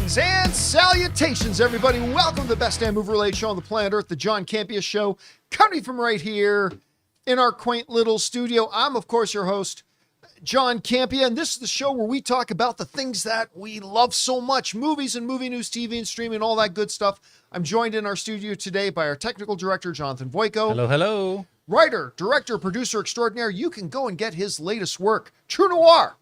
Greetings and salutations, everybody. Welcome to the best damn movie-related show on the planet Earth, the John Campea Show, coming from right here in our quaint little studio. I'm, of course, your host, John Campea, and this is the show where we talk about the things that we love so much, movies and movie news, TV and streaming, all that good stuff. I'm joined in our studio today by our technical director, Jonathan Voico. Hello, hello. Writer, director, producer extraordinaire. You can go and get his latest work, True Noir,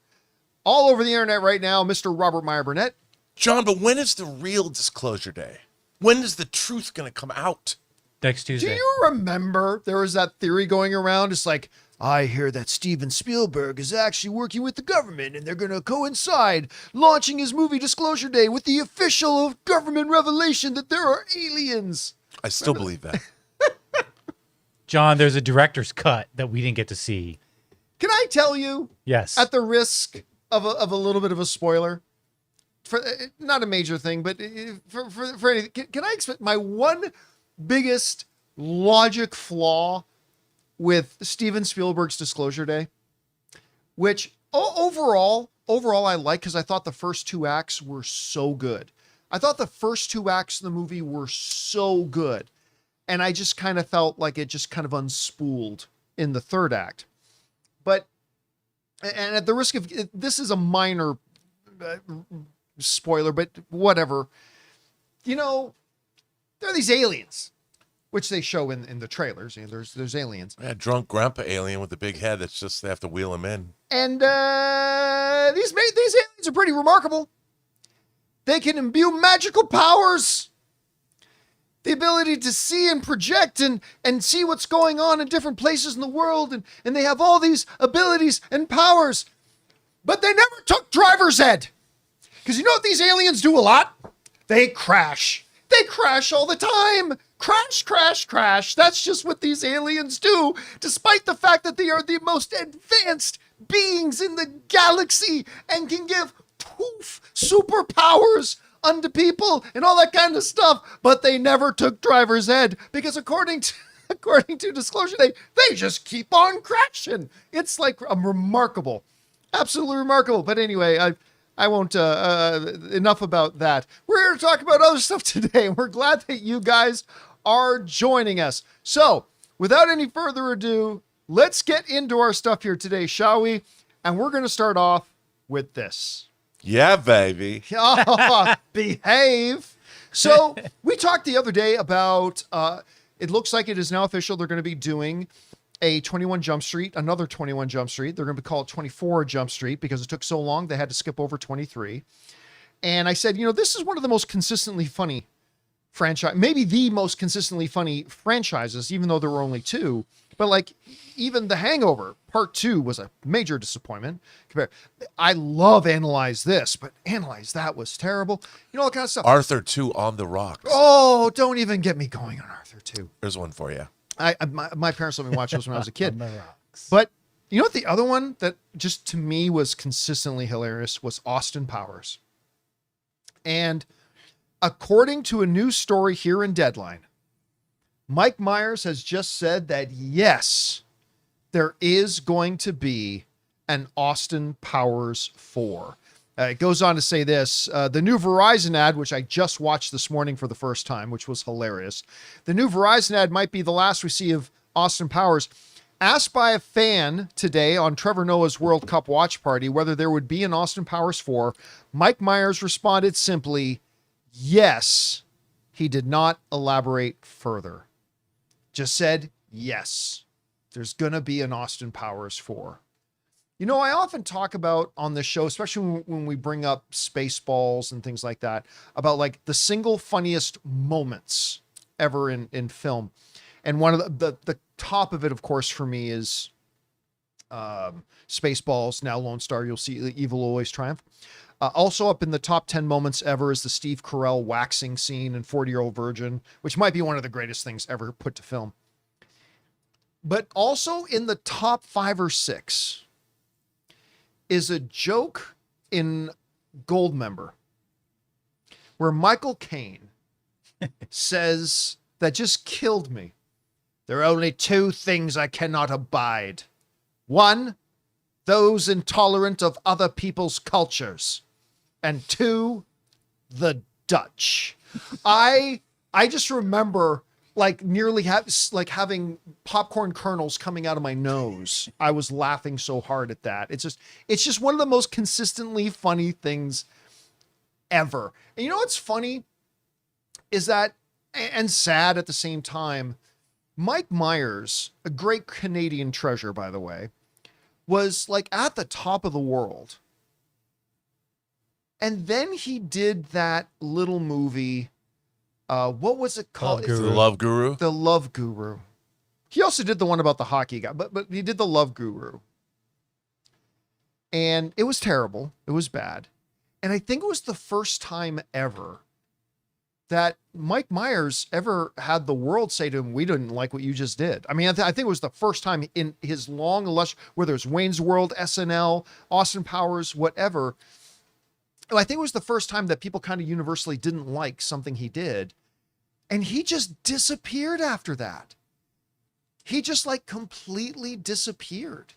all over the internet right now, Mr. Robert Meyer Burnett. John, but when is the real disclosure day? When is the truth going to come out? Next Tuesday. Do you remember there was that theory going around? It's like, I hear that Steven Spielberg is actually working with the government and they're going to coincide launching his movie Disclosure Day with the official government revelation that there are aliens. I still believe that. John, there's a director's cut that we didn't get to see. Can I tell you? Yes. At the risk of a little bit of a spoiler, for not a major thing, but for anything, can I expect my one biggest logic flaw with Steven Spielberg's Disclosure Day, which overall I like, because I thought the first two acts were so good. I thought the first two acts of the movie were so good, and I just kind of felt like it just kind of unspooled in the third act. But, and at the risk of, this is a minor spoiler, but whatever, you know, there are these aliens, which they show in the trailers. You know, there's aliens. Yeah, drunk grandpa alien with a big head. That's just, they have to wheel him in. And these aliens are pretty remarkable. They can imbue magical powers, the ability to see and project and see what's going on in different places in the world. And they have all these abilities and powers, but they never took driver's ed. Because you know what these aliens do a lot? They crash. They crash all the time. Crash, crash, crash. That's just what these aliens do, despite the fact that they are the most advanced beings in the galaxy and can give poof superpowers unto people and all that kind of stuff. But they never took driver's ed because according to Disclosure Day, they just keep on crashing. It's like remarkable. Absolutely remarkable. But anyway, I won't, enough about that. We're here to talk about other stuff today. We're glad that you guys are joining us. So, without any further ado, let's get into our stuff here today, shall we? And we're going to start off with this. Yeah, baby. Oh, behave. So, we talked the other day about, it looks like it is now official. They're going to be doing a 21 Jump Street, another 21 Jump Street. They're going to call it 24 Jump Street because it took so long they had to skip over 23. And I said, you know, this is one of the most consistently funny franchise, maybe the most consistently funny franchises, even though there were only two. But like, even The Hangover Part 2 was a major disappointment. I love Analyze This, but Analyze That was terrible. You know, all kind of stuff. Arthur 2 on the rocks. Oh, don't even get me going on Arthur 2. There's one for you. My parents let me watch those when I was a kid. But you know what the other one that just to me was consistently hilarious was Austin Powers. And according to a news story here in Deadline, Mike Myers has just said that yes, there is going to be an Austin Powers 4. It goes on to say this, the new Verizon ad, which I just watched this morning for the first time, which was hilarious. The new Verizon ad might be the last we see of Austin Powers. Asked by a fan today on Trevor Noah's World Cup watch party whether there would be an Austin Powers 4, Mike Myers responded simply, yes. He did not elaborate further. Just said, yes, there's going to be an Austin Powers 4. You know, I often talk about on this show, especially when we bring up Spaceballs and things like that, about like the single funniest moments ever in film. And one of the top of it, of course, for me is Spaceballs, now Lone Star, You'll See Evil Always Triumph. Also up in the top 10 moments ever is the Steve Carell waxing scene in 40-Year-Old Virgin, which might be one of the greatest things ever put to film. But also in the top 5 or 6 is a joke in Goldmember where Michael Caine says, that just killed me. There are only 2 things I cannot abide. 1, those intolerant of other people's cultures. And 2, the Dutch. I just remember like nearly having popcorn kernels coming out of my nose. I was laughing so hard at that. It's just one of the most consistently funny things ever. And you know what's funny is that, and sad at the same time, Mike Myers, a great Canadian treasure, by the way, was like at the top of the world. And then he did that little movie. What was it called? The Love Guru. The Love Guru. He also did the one about the hockey guy, but he did the Love Guru. And it was terrible. It was bad. And I think it was the first time ever that Mike Myers ever had the world say to him, we didn't like what you just did. I mean, I think it was the first time in his long illustrious, whether it's Wayne's World, SNL, Austin Powers, whatever. I think it was the first time that people kind of universally didn't like something he did. And he just disappeared after that. He just like completely disappeared.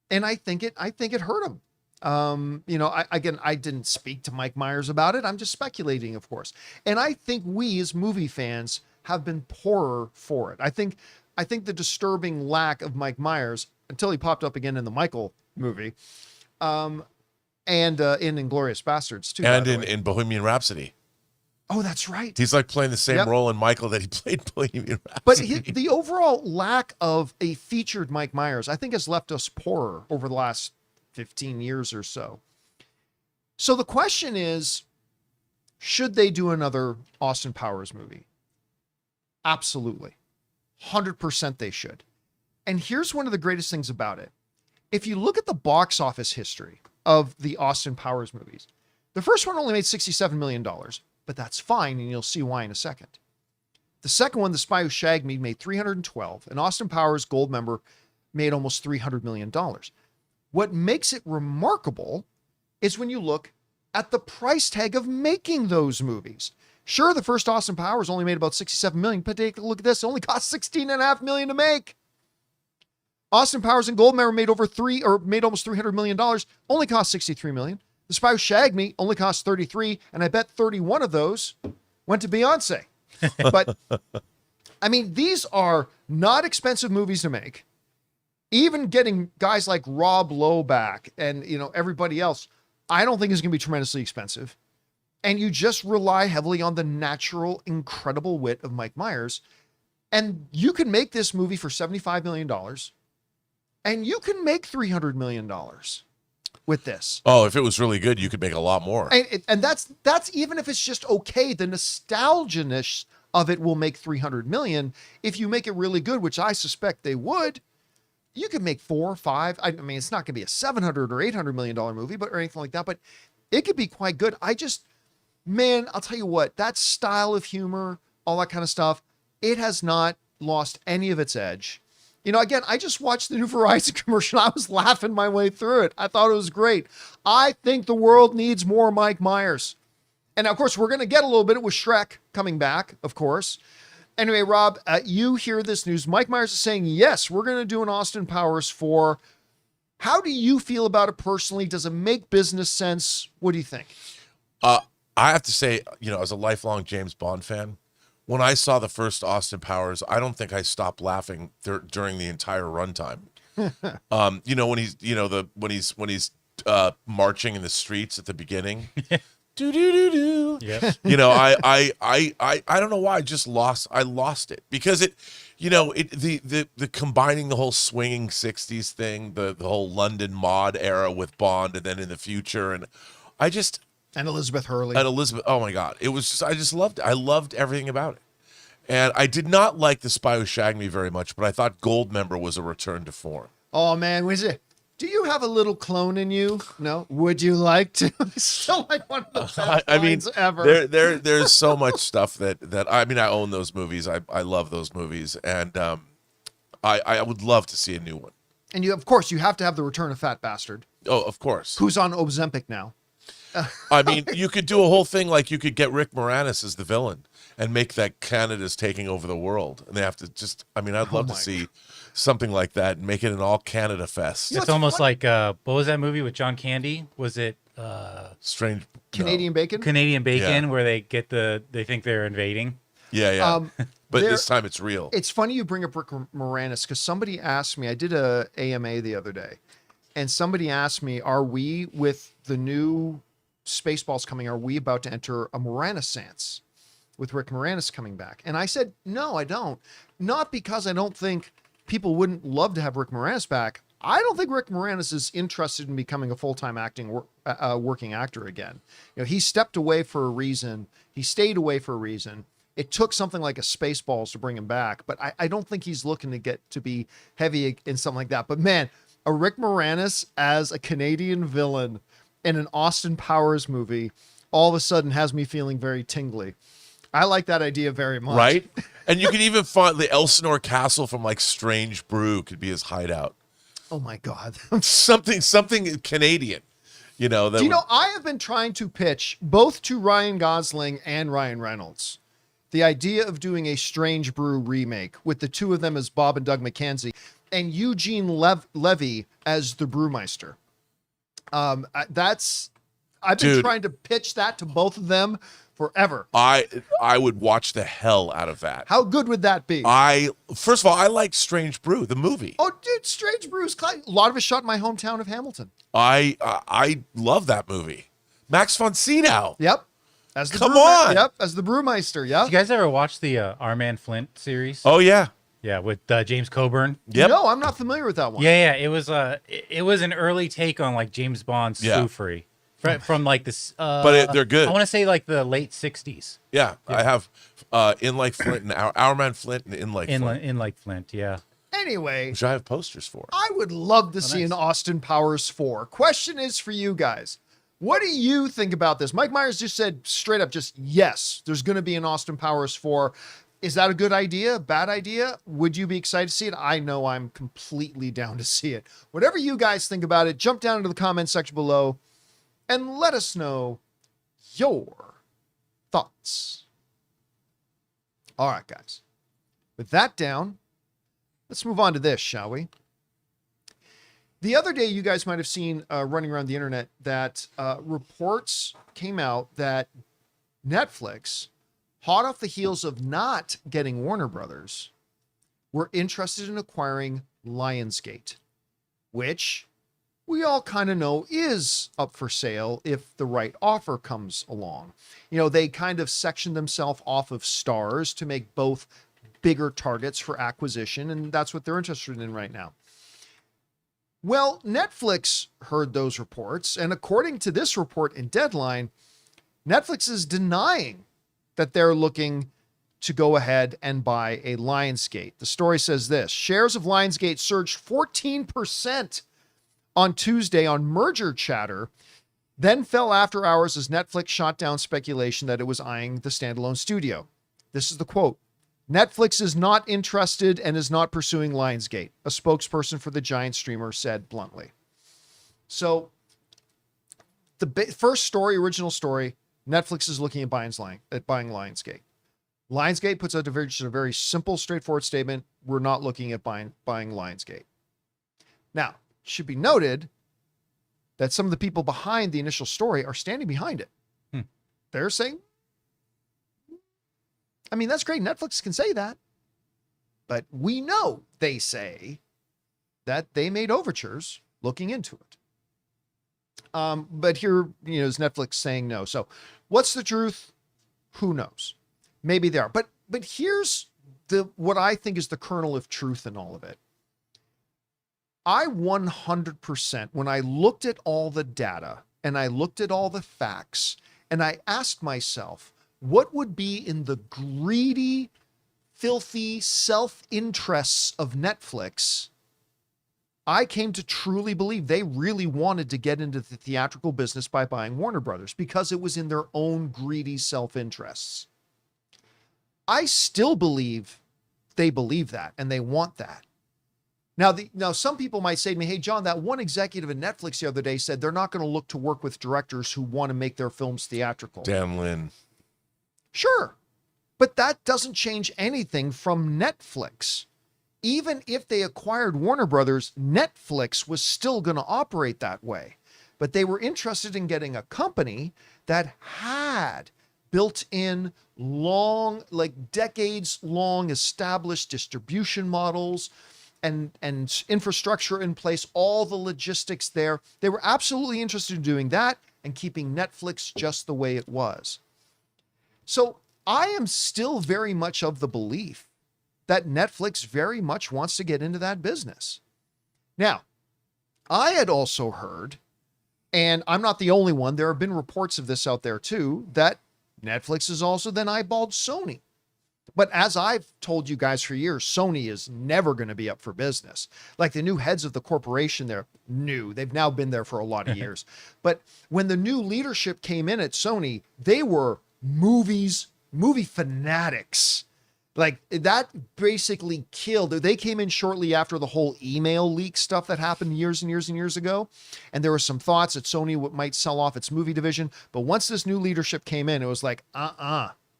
And I think it hurt him. I didn't speak to Mike Myers about it. I'm just speculating, of course. And I think we as movie fans have been poorer for it. I think the disturbing lack of Mike Myers, until he popped up again in the Michael movie, and in Inglourious Bastards too. And in Bohemian Rhapsody. Oh, that's right. He's like playing the same role in Michael that he played Bohemian Rhapsody. But the overall lack of a featured Mike Myers, I think, has left us poorer over the last 15 years or so. So the question is, should they do another Austin Powers movie? Absolutely. 100% they should. And here's one of the greatest things about it. If you look at the box office history of the Austin Powers movies, the first one only made $67 million, but that's fine, and you'll see why in a second. The second one, The Spy Who Shagged Me, made $312, and Austin Powers, Goldmember, made almost $300 million. What makes it remarkable is when you look at the price tag of making those movies. Sure, the first Austin Powers only made about $67 million, but take a look at this. It only cost $16.5 million to make. Austin Powers and Goldmember made almost $300 million, only cost $63 million. The Spy Who Shagged Me only cost 33, and I bet 31 of those went to Beyonce. But I mean, these are not expensive movies to make. Even getting guys like Rob Lowe back and, everybody else, I don't think is going to be tremendously expensive. And you just rely heavily on the natural, incredible wit of Mike Myers. And you can make this movie for $75 million. And you can make $300 million with this. Oh, if it was really good, you could make a lot more. And that's even if it's just okay. The nostalgia-ness of it will make $300 million. If you make it really good, which I suspect they would, you could make 4 or 5. I mean, it's not going to be a $700 or $800 million movie, or anything like that, but it could be quite good. I'll tell you what, that style of humor, all that kind of stuff, it has not lost any of its edge. Again, I just watched the new Verizon commercial. I was laughing my way through it. I thought it was great. I think the world needs more Mike Myers. And of course, we're going to get a little bit with Shrek coming back, of course. Anyway, Rob, you hear this news. Mike Myers is saying, yes, we're going to do an Austin Powers 4. How do you feel about it personally? Does it make business sense? What do you think? I have to say, as a lifelong James Bond fan, when I saw the first Austin Powers, I don't think I stopped laughing during the entire runtime. When he's marching in the streets at the beginning. Do do do do. Yep. I don't know why I lost it because the combining the whole swinging 60s thing, the whole London mod era with Bond, and then in the future, and Elizabeth Hurley. Oh my God. I just loved it. I loved everything about it. And I did not like The Spy Who Shagged Me very much, but I thought Goldmember was a return to form. Oh man, do you have a little clone in you? No. Would you like to? It's still like one of the best lines ever. There's so much stuff that I own those movies. I love those movies. And I would love to see a new one. And you have to have the return of Fat Bastard. Oh, of course. Who's on Ozempic now. You could do a whole thing like you could get Rick Moranis as the villain and make that Canada's taking over the world. And they have to I'd love to see something like that and make it an all Canada fest. It's almost like, what was that movie with John Candy? Was it Strange. Canadian Bacon. Canadian Bacon, Yeah. where they think they're invading. Yeah, yeah. But there- this time it's real. It's funny you bring up Rick Moranis because somebody asked me. I did a AMA the other day, and somebody asked me, "Are we with the new Spaceballs coming? Are we about to enter a Moranis-sance with Rick Moranis coming back?" And I said, "No, I don't. Not because I don't think people wouldn't love to have Rick Moranis back. I don't think Rick Moranis is interested in becoming a full-time working actor again. You know, he stepped away for a reason. He stayed away for a reason. It took something like a Spaceballs to bring him back, but I don't think he's looking to get to be heavy in something like that. But man, a Rick Moranis as a Canadian villain in an Austin Powers movie all of a sudden has me feeling very tingly. I like that idea very much. Right? And you could even find the Elsinore Castle from like Strange Brew could be his hideout. Oh my God. Something Canadian, you know. That Do you know, I have been trying to pitch both to Ryan Gosling and Ryan Reynolds the idea of doing a Strange Brew remake with the two of them as Bob and Doug McKenzie and Eugene Levy as the Brewmeister. I've been Dude. trying to pitch that to both of them forever. I would watch the hell out of that. How good would that be? First of all, I like Strange Brew, the movie. Oh, dude, Strange Brew's a lot of it shot in my hometown of Hamilton. I love that movie. Max von Sydow. Yep. As the Come on. Yep, as the Brewmeister. Yep. You guys ever watch the Our Man Flint series? Oh yeah. Yeah, with James Coburn. Yep. No, I'm not familiar with that one. Yeah, it was an early take on like James Bond's Yeah. Spoofery from like this. But they're good. I want to say like the late '60s. Yeah, I have In Like Flint and Our Man Flint and In Like Flint, In like Flint, yeah. Anyway, which I have posters for. I would love to see nice. an Austin Powers 4. Question is for you guys. What do you think about this? Mike Myers just said straight up, just yes, there's going to be an Austin Powers 4. Is that a good idea? Bad idea? Would you be excited to see it? I know I'm completely down to see it. Whatever you guys think about it, jump down into the comment section below and let us know your thoughts. All right, guys. With that down, let's move on to this, shall we? The other day, you guys might have seen running around the internet that reports came out that Netflix, hot off the heels of not getting Warner Brothers, were interested in acquiring Lionsgate, which we all kind of know is up for sale if the right offer comes along. You know, they kind of sectioned themselves off of Starz to make both bigger targets for acquisition, and that's what they're interested in right now. Well, Netflix heard those reports, and according to this report in Deadline, Netflix is denying that they're looking to go ahead and buy a Lionsgate. The story says this: shares of Lionsgate surged 14% on Tuesday on merger chatter, then fell after hours as Netflix shot down speculation that it was eyeing the standalone studio. This is the quote: Netflix is not interested and is not pursuing Lionsgate, a spokesperson for the giant streamer said bluntly. So the first story, original story, Netflix is looking at buying Lionsgate. Lionsgate puts out a very simple, straightforward statement: we're not looking at buying Lionsgate. Now, it should be noted that some of the people behind the initial story are standing behind it. They're saying, I mean, that's great. Netflix can say that. But we know they say that they made overtures looking into it. But here, you know, is Netflix saying no. So what's the truth? Who knows? Maybe they are. But here's what I think is the kernel of truth in all of it. I 100%, when I looked at all the data and I looked at all the facts and I asked myself, what would be in the greedy, filthy self-interests of Netflix? I came to truly believe they really wanted to get into the theatrical business by buying Warner Brothers because it was in their own greedy self-interests. I still believe they believe that and they want that. Now, some people might say to me, hey, John, that one executive at Netflix the other day said they're not going to look to work with directors who want to make their films theatrical. Dan Lin. Sure. But that doesn't change anything from Netflix. Even if they acquired Warner Brothers, Netflix was still going to operate that way. but they were interested in getting a company that had built in long, like decades long established distribution models and infrastructure in place, all the logistics there. They were absolutely interested in doing that and keeping Netflix just the way it was. So I am still very much of the belief that Netflix very much wants to get into that business. Now, I had also heard, and I'm not the only one, there have been reports of this out there too, that Netflix has also then eyeballed Sony. But as I've told you guys for years, Sony is never going to be up for business. Like the new heads of the corporation, they're new. They've now been there for a lot of years. But when the new leadership came in at Sony, they were movie fanatics. Like that basically killed. They came in shortly after the whole email leak stuff that happened years and years and years ago. And there were some thoughts that Sony might sell off its movie division. But once this new leadership came in, it was like,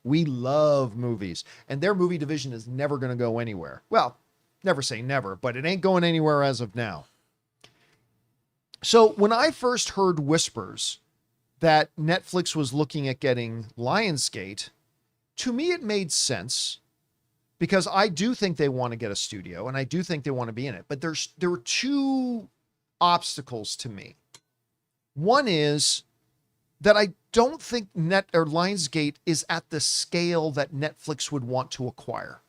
we love movies. And their movie division is never going to go anywhere. Well, never say never, but it ain't going anywhere as of now. So when I first heard whispers that Netflix was looking at getting Lionsgate, to me it made sense. Because I do think they want to get a studio and I do think they want to be in it. But there were two obstacles to me. One is that I don't think Lionsgate is at the scale that Netflix would want to acquire.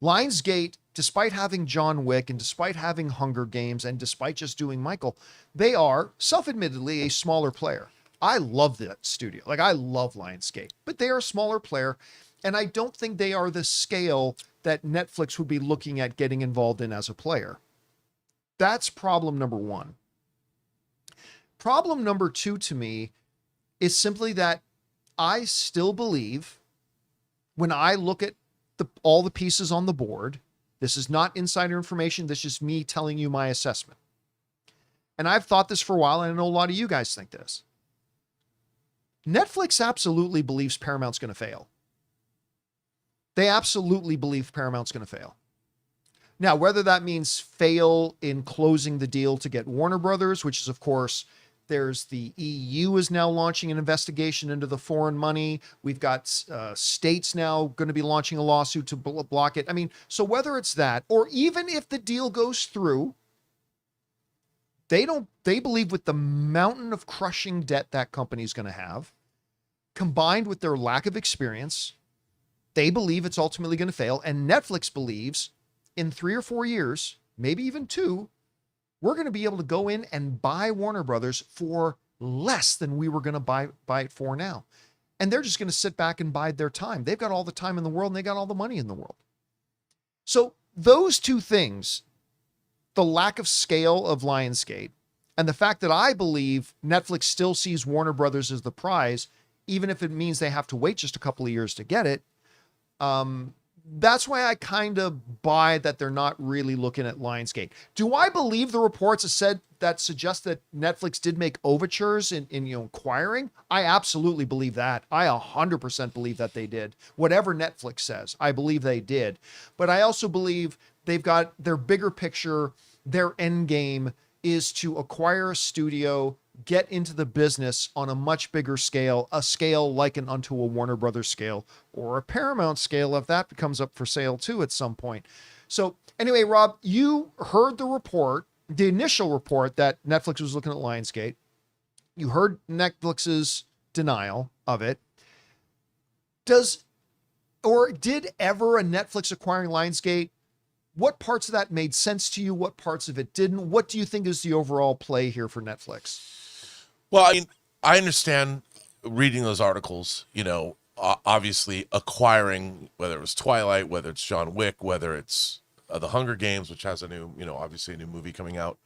Lionsgate, despite having John Wick and despite having Hunger Games and despite just doing Michael, they are self-admittedly a smaller player. I love that studio. Like I love Lionsgate, but they are a smaller player. And I don't think they are the scale that Netflix would be looking at getting involved in as a player. That's problem number one. Problem number two to me is simply that I still believe when I look at all the pieces on the board, this is not insider information. This is me telling you my assessment. And I've thought this for a while, and I know a lot of you guys think this. Netflix absolutely believes Paramount's going to fail. They absolutely believe Paramount's going to fail. Now, whether that means fail in closing the deal to get Warner Brothers, which is, of course, there's the EU is now launching an investigation into the foreign money. We've got states now going to be launching a lawsuit to block it. I mean, so whether it's that, or even if the deal goes through, they believe with the mountain of crushing debt that company's going to have, combined with their lack of experience, they believe it's ultimately going to fail. And Netflix believes in 3 or 4 years, maybe even 2, we're going to be able to go in and buy Warner Brothers for less than we were going to buy it for now. And they're just going to sit back and bide their time. They've got all the time in the world and they got all the money in the world. So those two things, the lack of scale of Lionsgate and the fact that I believe Netflix still sees Warner Brothers as the prize, even if it means they have to wait just a couple of years to get it, that's why I kind of buy that they're not really looking at Lionsgate. Do I believe the reports that suggest that Netflix did make overtures in acquiring? I absolutely believe that. I 100% believe that they did. Whatever Netflix says, I believe they did. But I also believe they've got their bigger picture, their end game is to acquire a studio, get into the business on a much bigger scale, a scale likened unto a Warner Brothers scale or a Paramount scale if that becomes up for sale too at some point. So anyway, Rob, you heard the report, the initial report that Netflix was looking at Lionsgate. You heard Netflix's denial of it. Did ever a Netflix acquiring Lionsgate, what parts of that made sense to you? What parts of it didn't? What do you think is the overall play here for Netflix? Well, I mean, I understand reading those articles, obviously acquiring, whether it was Twilight, whether it's John Wick, whether it's the Hunger Games, which has a new, obviously a new movie coming out,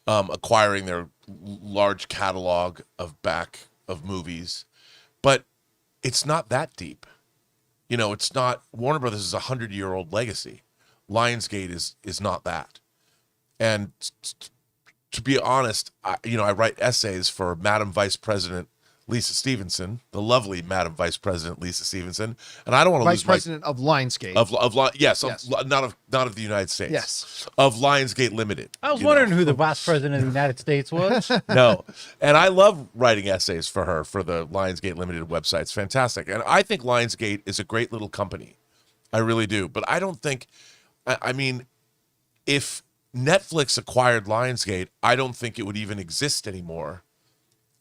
acquiring their large catalog of movies, but it's not that deep. It's not, Warner Brothers is a 100-year-old legacy. Lionsgate is not that. And to be honest, I write essays for Madam Vice President Lisa Stevenson, the lovely Madam Vice President Lisa Stevenson, and I don't want to Vice lose President of Lionsgate. yes, Yes. not of the United States. Yes. Of Lionsgate Limited. I was wondering who the vice president of the United States was. No, and I love writing essays for her for the Lionsgate Limited website. It's fantastic, and I think Lionsgate is a great little company. I really do, but I don't think. I mean, if Netflix acquired Lionsgate, I don't think it would even exist anymore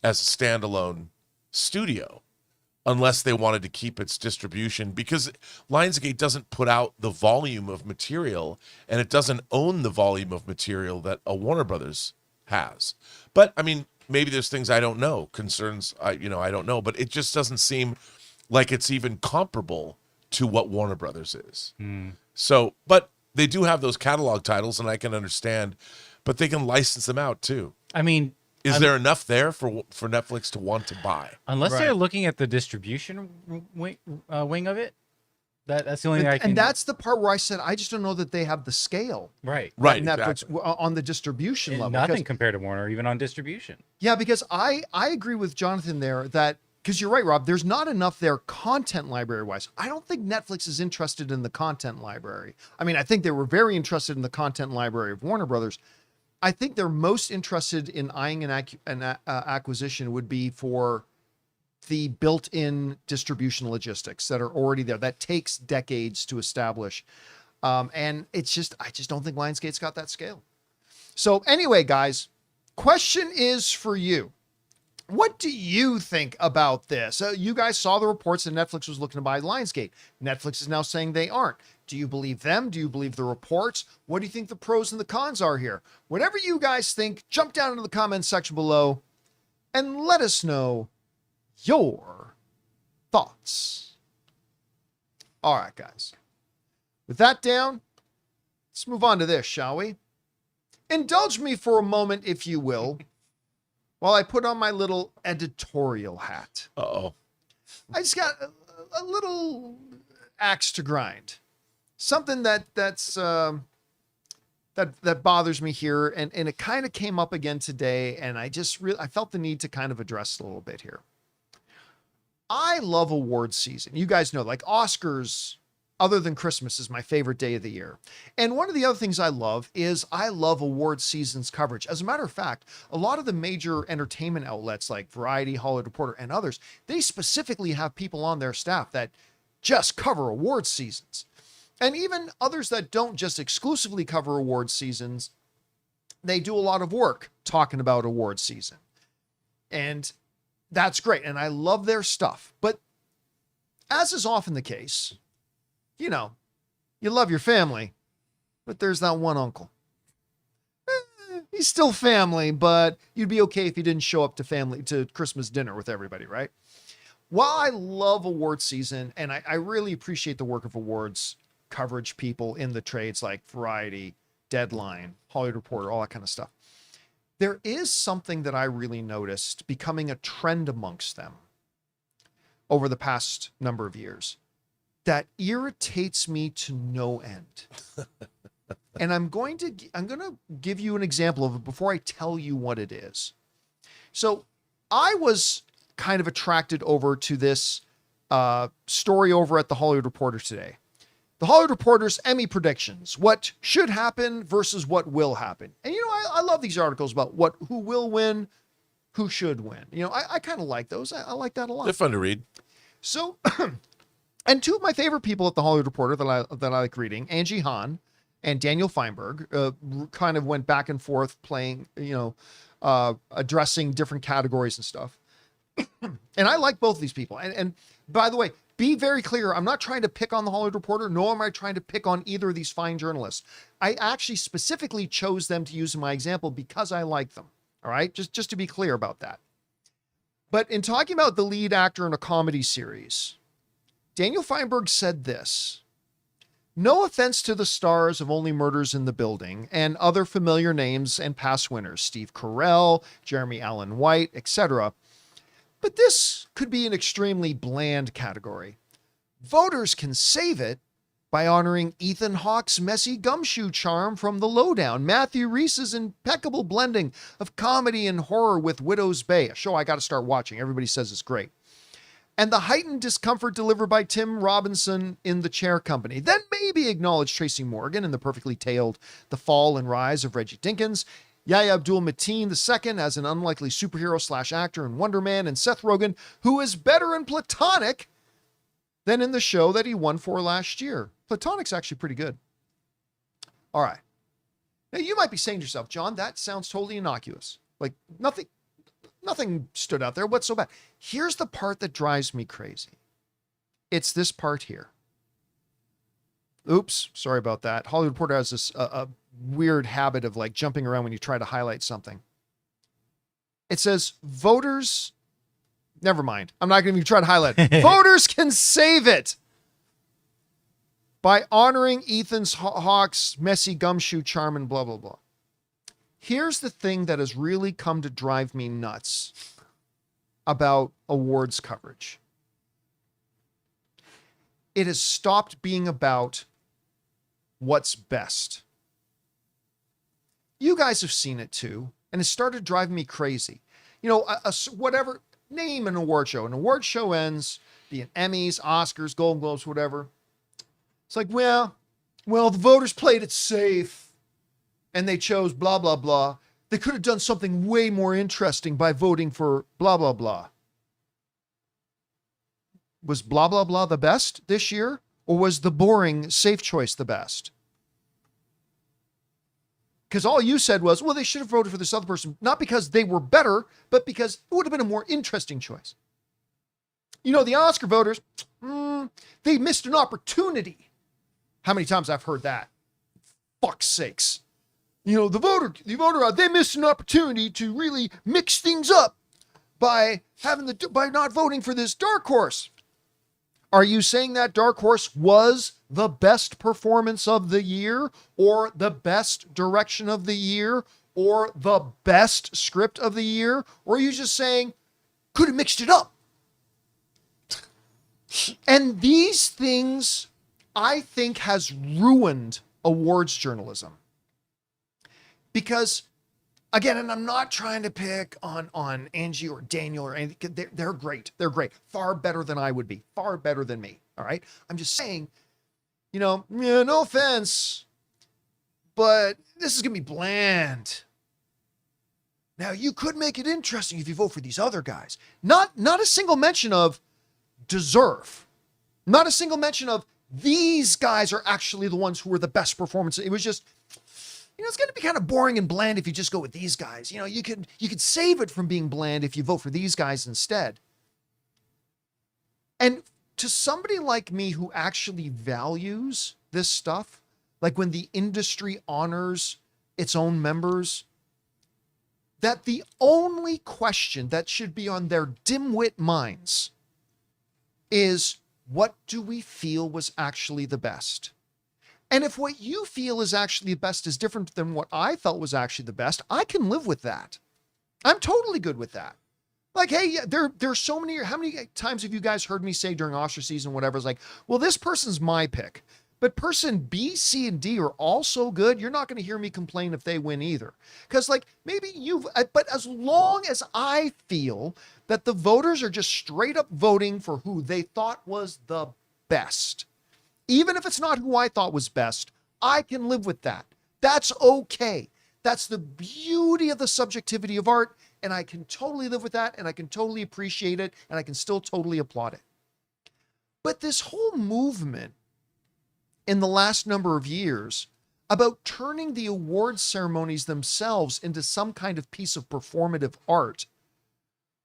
as a standalone studio unless they wanted to keep its distribution, because Lionsgate doesn't put out the volume of material and it doesn't own the volume of material that a Warner Brothers has. But I mean, maybe there's things I don't know, concerns I don't know, but it just doesn't seem like it's even comparable to what Warner Brothers is. So, but they do have those catalog titles, and I can understand, but they can license them out too. I mean, is there enough there for Netflix to want to buy? Unless Right. they're looking at the distribution wing of it. That's the only thing I can. And that's the part where I said I just don't know that they have the scale. right. Right, Netflix exactly. on the distribution And level. nothing Because- compared to Warner, even on distribution. Yeah, because I agree with Jonathan there that, because you're right, Rob, there's not enough there content library wise. I don't think Netflix is interested in the content library. I mean, I think they were very interested in the content library of Warner Brothers. I think they're most interested in eyeing an acquisition would be for the built-in distribution logistics that are already there. That takes decades to establish. And it's just, I just don't think Lionsgate's got that scale. So anyway, guys, question is for you. What do you think about this? You guys saw the reports that Netflix was looking to buy Lionsgate. Netflix is now saying they aren't. Do you believe them? Do you believe the reports? What do you think the pros and the cons are here? Whatever you guys think, jump down into the comments section below and let us know your thoughts. All right, guys. With that down, let's move on to this, shall we? Indulge me for a moment, if you will, while I put on my little editorial hat. Uh-oh. I just got a little axe to grind. Something that bothers me here, and it kind of came up again today, and I felt the need to kind of address it a little bit here. I love awards season. You guys know, like Oscars, other than Christmas, is my favorite day of the year. And one of the other things I love is I love awards season's coverage. As a matter of fact, a lot of the major entertainment outlets like Variety, Hollywood Reporter, and others, they specifically have people on their staff that just cover awards seasons. And even others that don't just exclusively cover awards seasons, they do a lot of work talking about awards season. And that's great. And I love their stuff. But as is often the case, you know, you love your family, but there's that one uncle. He's still family, but you'd be okay if he didn't show up to Christmas dinner with everybody, right? While I love awards season, and I really appreciate the work of awards coverage people in the trades like Variety, Deadline, Hollywood Reporter, all that kind of stuff, there is something that I really noticed becoming a trend amongst them over the past number of years that irritates me to no end. And I'm going to give you an example of it before I tell you what it is. So I was kind of attracted over to this story over at the Hollywood Reporter today. The Hollywood Reporter's Emmy predictions, what should happen versus what will happen. And, you know, I love these articles about who will win, who should win. You know, I kind of like those. I like that a lot. They're fun to read. So, and two of my favorite people at the Hollywood Reporter that I like reading, Angie Hahn and Daniel Feinberg, kind of went back and forth playing, addressing different categories and stuff. And I like both of these people. And by the way, be very clear. I'm not trying to pick on the Hollywood Reporter, nor am I trying to pick on either of these fine journalists. I actually specifically chose them to use in my example because I like them. All right. Just to be clear about that. But in talking about the lead actor in a comedy series, Daniel Feinberg said this: no offense to the stars of Only Murders in the Building and other familiar names and past winners, Steve Carell, Jeremy Allen White, etc., but this could be an extremely bland category. Voters can save it, by honoring Ethan Hawke's messy gumshoe charm from The Lowdown, Matthew Rhys's impeccable blending of comedy and horror with Widow's Bay, a show I got to start watching. Everybody says it's great. And the heightened discomfort delivered by Tim Robinson in The Chair Company. Then maybe acknowledge Tracy Morgan in the perfectly tailored The Fall and Rise of Reggie Dinkins, Yahya Abdul-Mateen II as an unlikely superhero / actor in Wonder Man, and Seth Rogen, who is better in Platonic than in the show that he won for last year. Platonic's actually pretty good. All right. Now you might be saying to yourself, John, that sounds totally innocuous. Like nothing stood out there. What's so bad? Here's the part that drives me crazy. It's this part here. Oops, sorry about that. Hollywood Reporter has this a weird habit of like jumping around when you try to highlight something. It says voters. Never mind. I'm not going to even try to highlight it. Voters can save it by honoring Ethan Hawke's messy gumshoe charm and blah, blah, blah. Here's the thing that has really come to drive me nuts about awards coverage. It has stopped being about what's best. You guys have seen it too, and it started driving me crazy. You know, whatever, name an award show. An award show ends, be it Emmys, Oscars, Golden Globes, whatever. It's like, well, the voters played it safe and they chose blah, blah, blah. They could have done something way more interesting by voting for blah, blah, blah. Was blah, blah, blah the best this year? Or was the boring safe choice the best? Because all you said was, well, they should have voted for this other person, not because they were better, but because it would have been a more interesting choice. You know, the Oscar voters, they missed an opportunity. How many times I've heard that? Fuck's sakes. You know, the voter, they missed an opportunity to really mix things up by not voting for this dark horse. Are you saying that dark horse was the best performance of the year, or the best direction of the year, or the best script of the year? Or are you just saying, could have mixed it up? And these things, I think, has ruined awards journalism. Because, again, and I'm not trying to pick on Angie or Daniel or anything. They're great. They're great. Far better than I would be. Far better than me. All right? I'm just saying, you know, yeah, no offense, but this is going to be bland. Now, you could make it interesting if you vote for these other guys. Not a single mention of deserve. Not a single mention of these guys are actually the ones who were the best performance. It was just, you know, it's going to be kind of boring and bland if you just go with these guys. You know, you could save it from being bland if you vote for these guys instead. And to somebody like me who actually values this stuff, like when the industry honors its own members, that the only question that should be on their dimwit minds is, what do we feel was actually the best? And if what you feel is actually the best is different than what I felt was actually the best, I can live with that. I'm totally good with that. Like, hey, there's so many, how many times have you guys heard me say during Oscar season, whatever, it's like, well, this person's my pick, but person B, C, and D are all so good, you're not going to hear me complain if they win either. Because like, maybe but as long as I feel that the voters are just straight up voting for who they thought was the best, even if it's not who I thought was best, I can live with that. That's okay. That's the beauty of the subjectivity of art, and I can totally live with that, and I can totally appreciate it, and I can still totally applaud it. But this whole movement in the last number of years about turning the awards ceremonies themselves into some kind of piece of performative art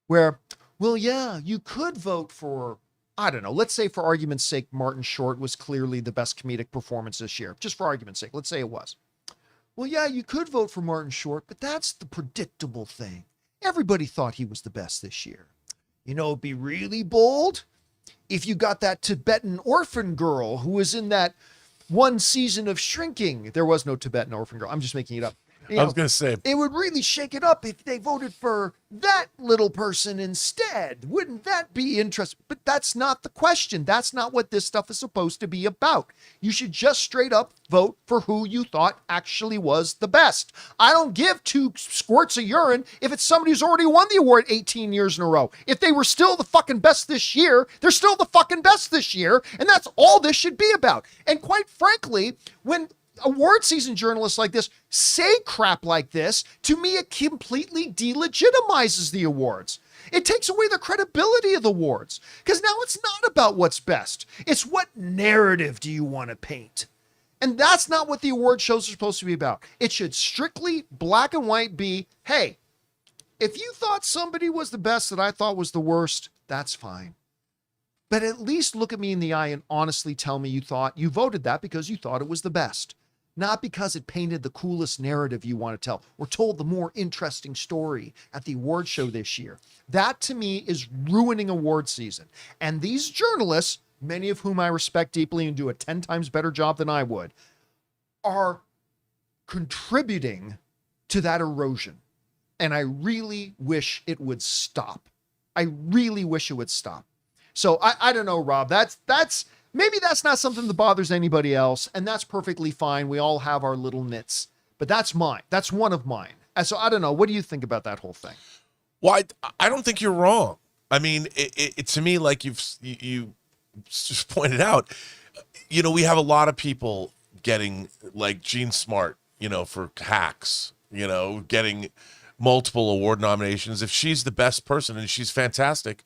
where, well, yeah, you could vote for, I don't know, let's say for argument's sake, Martin Short was clearly the best comedic performance this year. Just for argument's sake, let's say it was. Well, yeah, you could vote for Martin Short, but that's the predictable thing. Everybody thought he was the best this year. You know, it'd be really bold if you got that Tibetan orphan girl who was in that one season of Shrinking. There was no Tibetan orphan girl. I'm just making it up. You I was know, going to say, it would really shake it up if they voted for that little person instead. Wouldn't that be interesting? But that's not the question. That's not what this stuff is supposed to be about. You should just straight up vote for who you thought actually was the best. I don't give two squirts of urine if it's somebody who's already won the award 18 years in a row. If they were still the fucking best this year, they're still the fucking best this year. And that's all this should be about. And quite frankly, when award season journalists like this say crap like this, to me it completely delegitimizes the awards. It takes away the credibility of the awards, because now it's not about what's best. It's what narrative do you want to paint. And that's not what the award shows are supposed to be about. It should strictly black and white be, hey, if you thought somebody was the best that I thought was the worst, that's fine. But at least look at me in the eye and honestly tell me you voted that because you thought it was the best. Not because it painted the coolest narrative you want to tell or told the more interesting story at the award show this year. That to me is ruining award season. And these journalists, many of whom I respect deeply and do a 10 times better job than I would, are contributing to that erosion. And I really wish it would stop. I really wish it would stop. So I don't know, Rob, maybe that's not something that bothers anybody else, and that's perfectly fine. We all have our little nits, but that's mine. That's one of mine. And so I don't know. What do you think about that whole thing? well, I don't think you're wrong. I mean, it to me, like you just pointed out, we have a lot of people getting, like Gene Smart, for Hacks, getting multiple award nominations. If she's the best person and she's fantastic,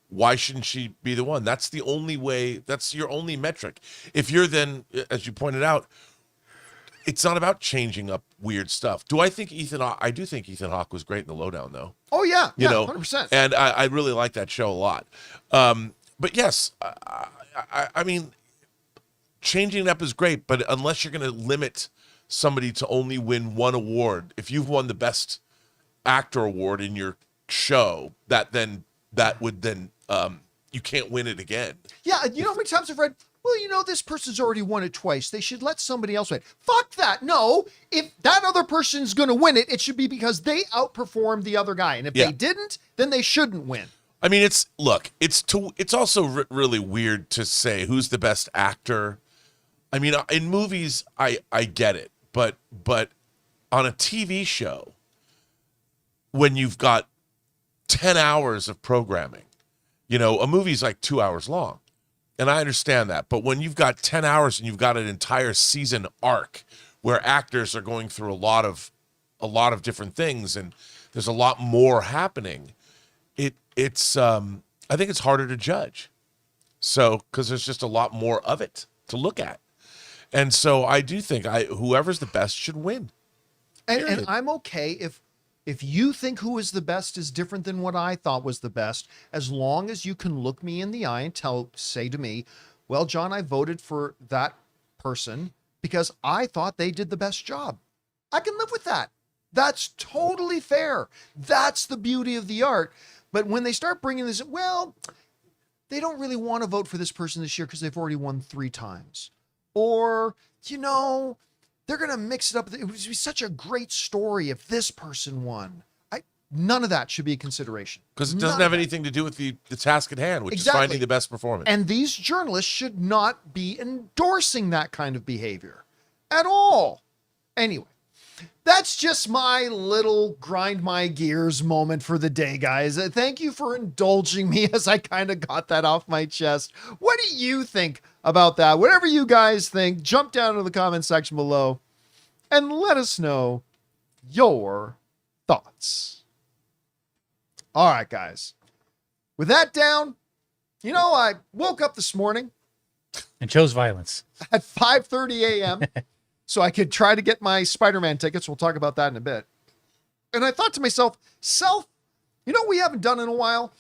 why shouldn't she be the one? That's the only way. That's your only metric. If you're then, as you pointed out, it's not about changing up weird stuff. I do think Ethan Hawke was great in The Lowdown, though. Oh, yeah. 100%. And I really like that show a lot. But yes, I mean, changing it up is great, but unless you're going to limit somebody to only win one award, if you've won the Best Actor award in your show, that would you can't win it again. Yeah, you know how many times I've read, well, this person's already won it twice. They should let somebody else win. Fuck that. No, if that other person's going to win it, it should be because they outperformed the other guy. And if they didn't, then they shouldn't win. I mean, it's also really weird to say who's the best actor. I mean, in movies, I get it. But on a TV show, when you've got 10 hours of programming, a movie's like 2 hours long. And I understand that. But when you've got 10 hours and you've got an entire season arc where actors are going through a lot of different things and there's a lot more happening, it's I think it's harder to judge. So, because there's just a lot more of it to look at. And so I do think whoever's the best should win. And I'm okay if you think who is the best is different than what I thought was the best, as long as you can look me in the eye and say to me, well, John, I voted for that person because I thought they did the best job. I can live with that. That's totally fair. That's the beauty of the art. But when they start bringing this, well, they don't really want to vote for this person this year because they've already won 3 times. Or, they're going to mix it up. It would be such a great story if this person won. None of that should be a consideration. Because it doesn't have anything to do with the task at hand, which is finding the best performance. And these journalists should not be endorsing that kind of behavior at all. Anyway, that's just my little grind my gears moment for the day, guys. Thank you for indulging me as I kind of got that off my chest. What do you think about that? Whatever you guys think, jump down to the comment section below and let us know your thoughts. All right, guys. With that down, I woke up this morning and chose violence at 5:30 a.m. so I could try to get my Spider-Man tickets. We'll talk about that in a bit. And I thought to myself, what we haven't done in a while?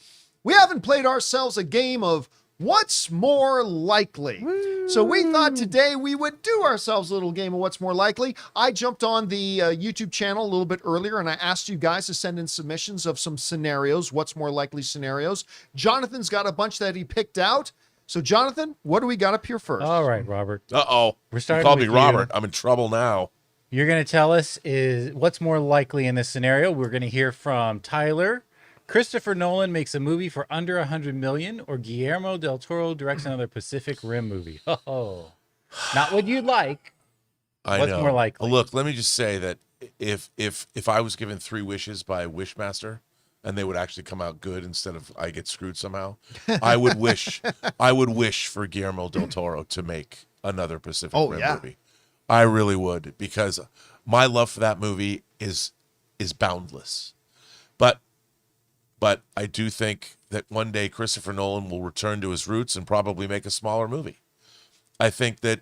We haven't played ourselves a game of What's More Likely. Woo. So we thought today we would do ourselves a little game of What's More Likely. I jumped on the YouTube channel a little bit earlier and I asked you guys to send in submissions of some scenarios, What's More Likely scenarios. Jonathan's got a bunch that he picked out. So Jonathan, what do we got up here first? All right, Robert. Uh-oh. We're starting Call with me Robert. I'm in trouble now. You're going to tell us is what's more likely in this scenario. We're going to hear from Tyler. Christopher Nolan makes a movie for under 100 million, or Guillermo del Toro directs another Pacific Rim movie. Oh, not what you'd like. I What's know. more likely? Look, let me just say that if I was given 3 wishes by Wishmaster, and they would actually come out good instead of I get screwed somehow, I would wish for Guillermo del Toro to make another Pacific Rim movie. I really would, because my love for that movie is boundless. But I do think that one day Christopher Nolan will return to his roots and probably make a smaller movie. I think that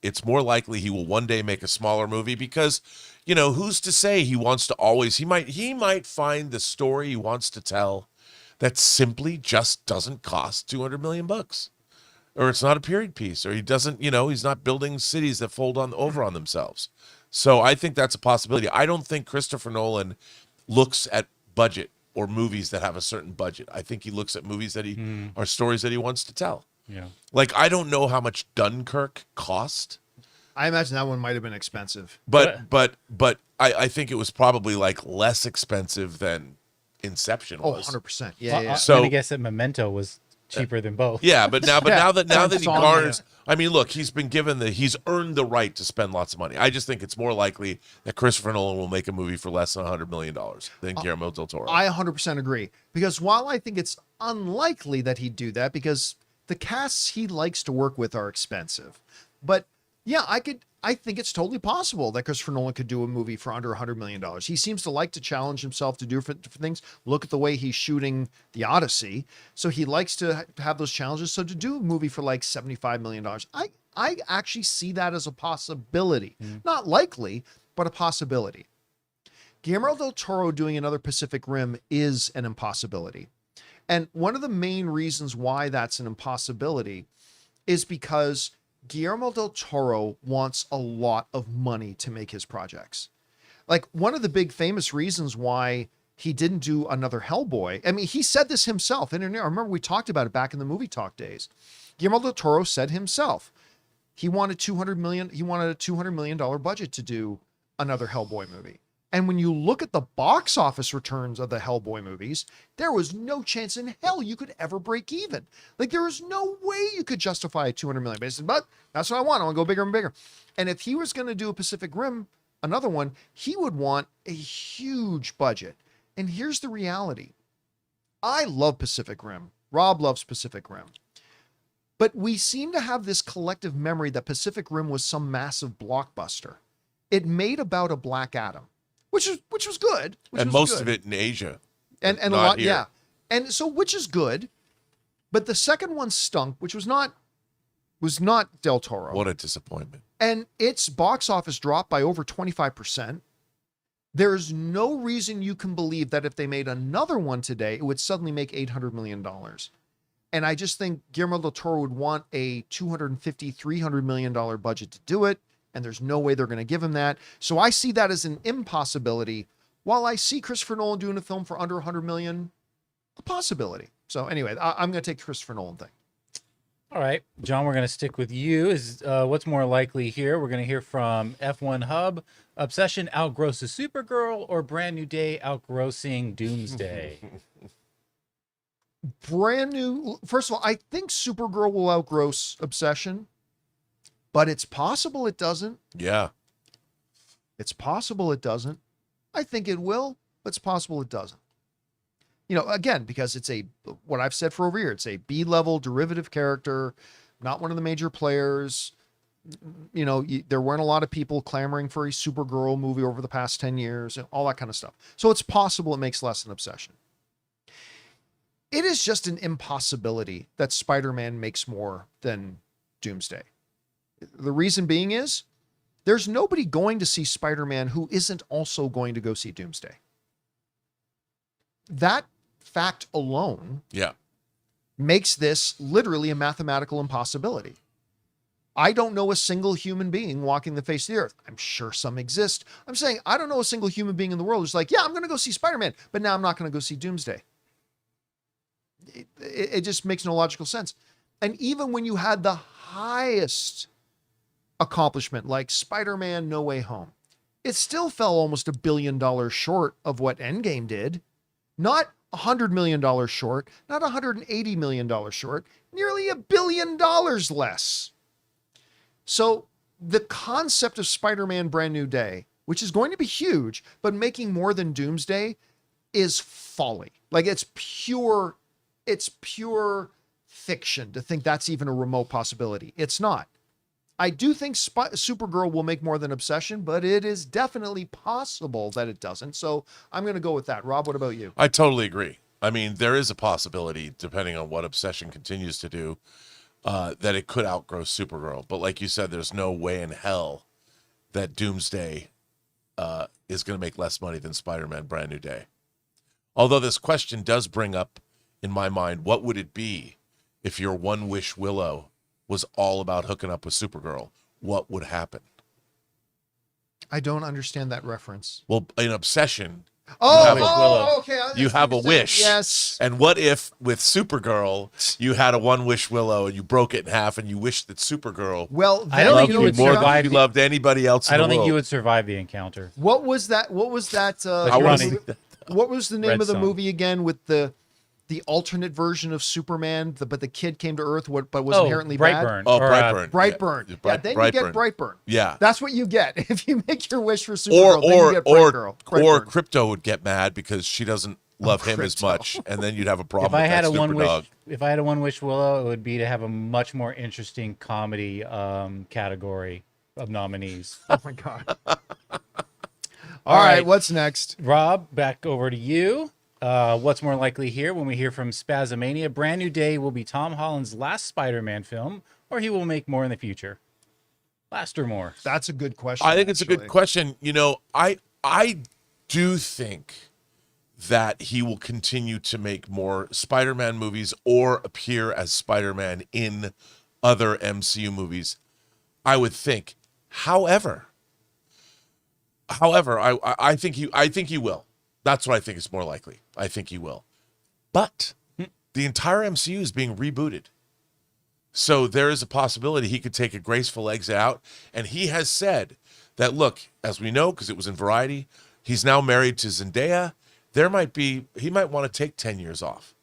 it's more likely he will one day make a smaller movie because, who's to say he wants to always, he might find the story he wants to tell that simply just doesn't cost $200 million, or it's not a period piece, or he doesn't, he's not building cities that fold over on themselves. So I think that's a possibility. I don't think Christopher Nolan looks at budget or movies that have a certain budget. I think he looks at movies that are stories that he wants to tell. Yeah. Like, I don't know how much Dunkirk cost. I imagine that one might have been expensive. But I think it was probably like less expensive than Inception was. 100%. Well, Yeah. So I'm gonna guess that Memento was cheaper than both. Yeah, but now that he Song, garners, I mean, look, he's earned the right to spend lots of money. I just think it's more likely that Christopher Nolan will make a movie for less than $100 million than Guillermo del Toro. I 100% agree, because while I think it's unlikely that he'd do that, because the casts he likes to work with are expensive, but yeah, I think it's totally possible that Christopher Nolan could do a movie for under $100 million. He seems to like to challenge himself to do different things. Look at the way he's shooting The Odyssey. So he likes to have those challenges. So to do a movie for like $75 million, I actually see that as a possibility. Not likely, but a possibility. Guillermo del Toro doing another Pacific Rim is an impossibility. And one of the main reasons why that's an impossibility is because Guillermo del Toro wants a lot of money to make his projects. Like, one of the big famous reasons why he didn't do another Hellboy, I mean, he said this himself. And I remember we talked about it back in the Movie Talk days. Guillermo del Toro said himself, he wanted a $200 million budget to do another Hellboy movie. And when you look at the box office returns of the Hellboy movies, there was no chance in hell you could ever break even. Like, there was no way you could justify a $200 million basis, but that's what I want. I want to go bigger and bigger. And if he was going to do a Pacific Rim, another one, he would want a huge budget. And here's the reality. I love Pacific Rim. Rob loves Pacific Rim. But we seem to have this collective memory that Pacific Rim was some massive blockbuster. It made about a Black Adam, which was good. And most of it in Asia. And a lot, yeah. And so, which is good. But the second one stunk, which was not Del Toro. What a disappointment. And its box office dropped by over 25%. There's no reason you can believe that if they made another one today, it would suddenly make $800 million. And I just think Guillermo del Toro would want a $250, $300 million budget to do it. And there's no way they're going to give him that. So I see that as an impossibility. While I see Christopher Nolan doing a film for under 100 million, a possibility. So anyway, I'm going to take the Christopher Nolan thing. All right, John, we're going to stick with you. Is what's more likely here? We're going to hear from F1 Hub. Obsession outgrosses Supergirl, or Brand New Day outgrossing Doomsday? Brand new. First of all, I think Supergirl will outgross Obsession, but it's possible it doesn't. Yeah. It's possible it doesn't. I think it will, but it's possible it doesn't. You know, again, because it's what I've said for over here, it's a B-level derivative character, not one of the major players. You know, there weren't a lot of people clamoring for a Supergirl movie over the past 10 years and all that kind of stuff. So it's possible it makes less than Obsession. It is just an impossibility that Spider-Man makes more than Doomsday. The reason being is there's nobody going to see Spider-Man who isn't also going to go see Doomsday. That fact alone makes this literally a mathematical impossibility. I don't know a single human being walking the face of the earth. I'm sure some exist. I'm saying I don't know a single human being in the world who's like, yeah, I'm going to go see Spider-Man, but now I'm not going to go see Doomsday. It just makes no logical sense. And even when you had the highest accomplishment like Spider-Man No Way Home, it still fell almost $1 billion short of what Endgame did. Not $100 million short, not $180 million short, nearly $1 billion less. So the concept of Spider-Man Brand New Day, which is going to be huge, but making more than Doomsday, is folly. Like it's pure fiction to think that's even a remote possibility. It's not. I do think Supergirl will make more than Obsession, but it is definitely possible that it doesn't. So I'm going to go with that. Rob, what about you? I totally agree. I mean, there is a possibility, depending on what Obsession continues to do, that it could outgrow Supergirl. But like you said, there's no way in hell that Doomsday is going to make less money than Spider-Man Brand New Day. Although this question does bring up, in my mind, what would it be if your One Wish Willow was all about hooking up with Supergirl? What would happen? I don't understand that reference. Well, in Obsession, okay. you have a wish. Yes. And what if with Supergirl, you had a One Wish Willow and you broke it in half and you wished that Supergirl Well, I don't think you would more survive. than you loved anybody else in I don't the think world. you would survive the encounter. What was that? What was that? running. What was the name Red of the Son. movie again with the alternate version of Superman? But the kid came to Earth, but was inherently Brightburn. bad. Oh, Or, Brightburn. Brightburn. Yeah, Yeah, then you get Brightburn. Brightburn. Yeah. That's what you get if you make your wish for Supergirl. then you get Or Brightburn. Crypto would get mad because she doesn't love him as Crypto. much, and then you'd have a problem. If I with had that a one stupid dog. wish, if I had a one wish Willow, it would be to have a much more interesting comedy category of nominees. Oh my god! All right, what's next? Rob, back over to you. What's more likely here when we hear from Spazomania? Brand New Day will be Tom Holland's last Spider-Man film, or he will make more in the future. Last or more? That's a good question. I think it's a good actually. question. You know, I do think that he will continue to make more Spider-Man movies or appear as Spider-Man in other MCU movies. I would think. However, I think he will. That's what I think is more likely. I think he will. But the entire MCU is being rebooted. So there is a possibility he could take a graceful exit out. And he has said that, look, as we know, because it was in Variety, he's now married to Zendaya. He might want to take 10 years off.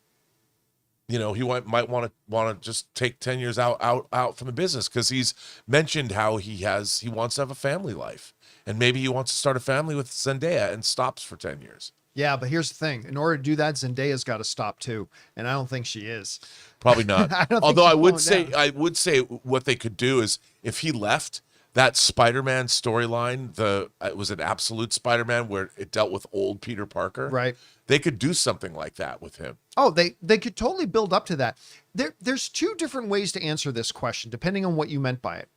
You know, he might want to just take 10 years out from the business, because he's mentioned how he wants to have a family life. And maybe he wants to start a family with Zendaya and stops for 10 years. Yeah, but here's the thing: in order to do that, Zendaya's got to stop too, and I don't think she is. Probably not. I don't think Although she's I would slowing say what they could do is, if he left, that Spider-Man storyline, it was an Absolute Spider-Man where it dealt with old Peter Parker. Right. They could do something like that with him. Oh, they could totally build up to that. There's two different ways to answer this question, depending on what you meant by it.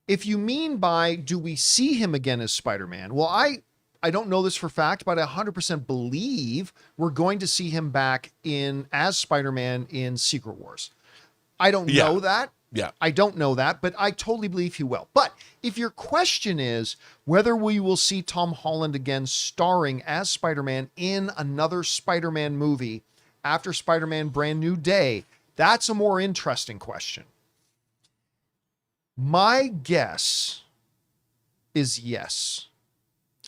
If you mean by, do we see him again as Spider-Man? Well, I don't know this for fact, but I 100% believe we're going to see him back as Spider-Man in Secret Wars. I don't know that. Yeah. I don't know that, but I totally believe he will. But if your question is whether we will see Tom Holland again starring as Spider-Man in another Spider-Man movie after Spider-Man Brand New Day, that's a more interesting question. My guess is yes.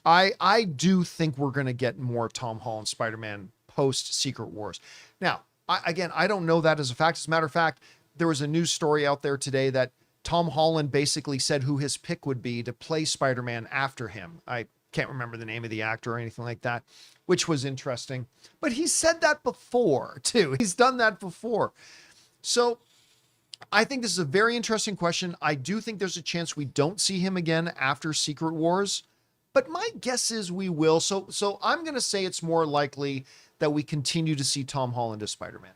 I do think we're going to get more Tom Holland Spider-Man post Secret Wars. Now, I don't know that as a fact. As a matter of fact, there was a news story out there today that Tom Holland basically said who his pick would be to play Spider-Man after him. I can't remember the name of the actor or anything like that, which was interesting. But he said that before, too. He's done that before. So I think this is a very interesting question. I do think there's a chance we don't see him again after Secret Wars, but my guess is we will. So I'm going to say it's more likely that we continue to see Tom Holland as Spider-Man.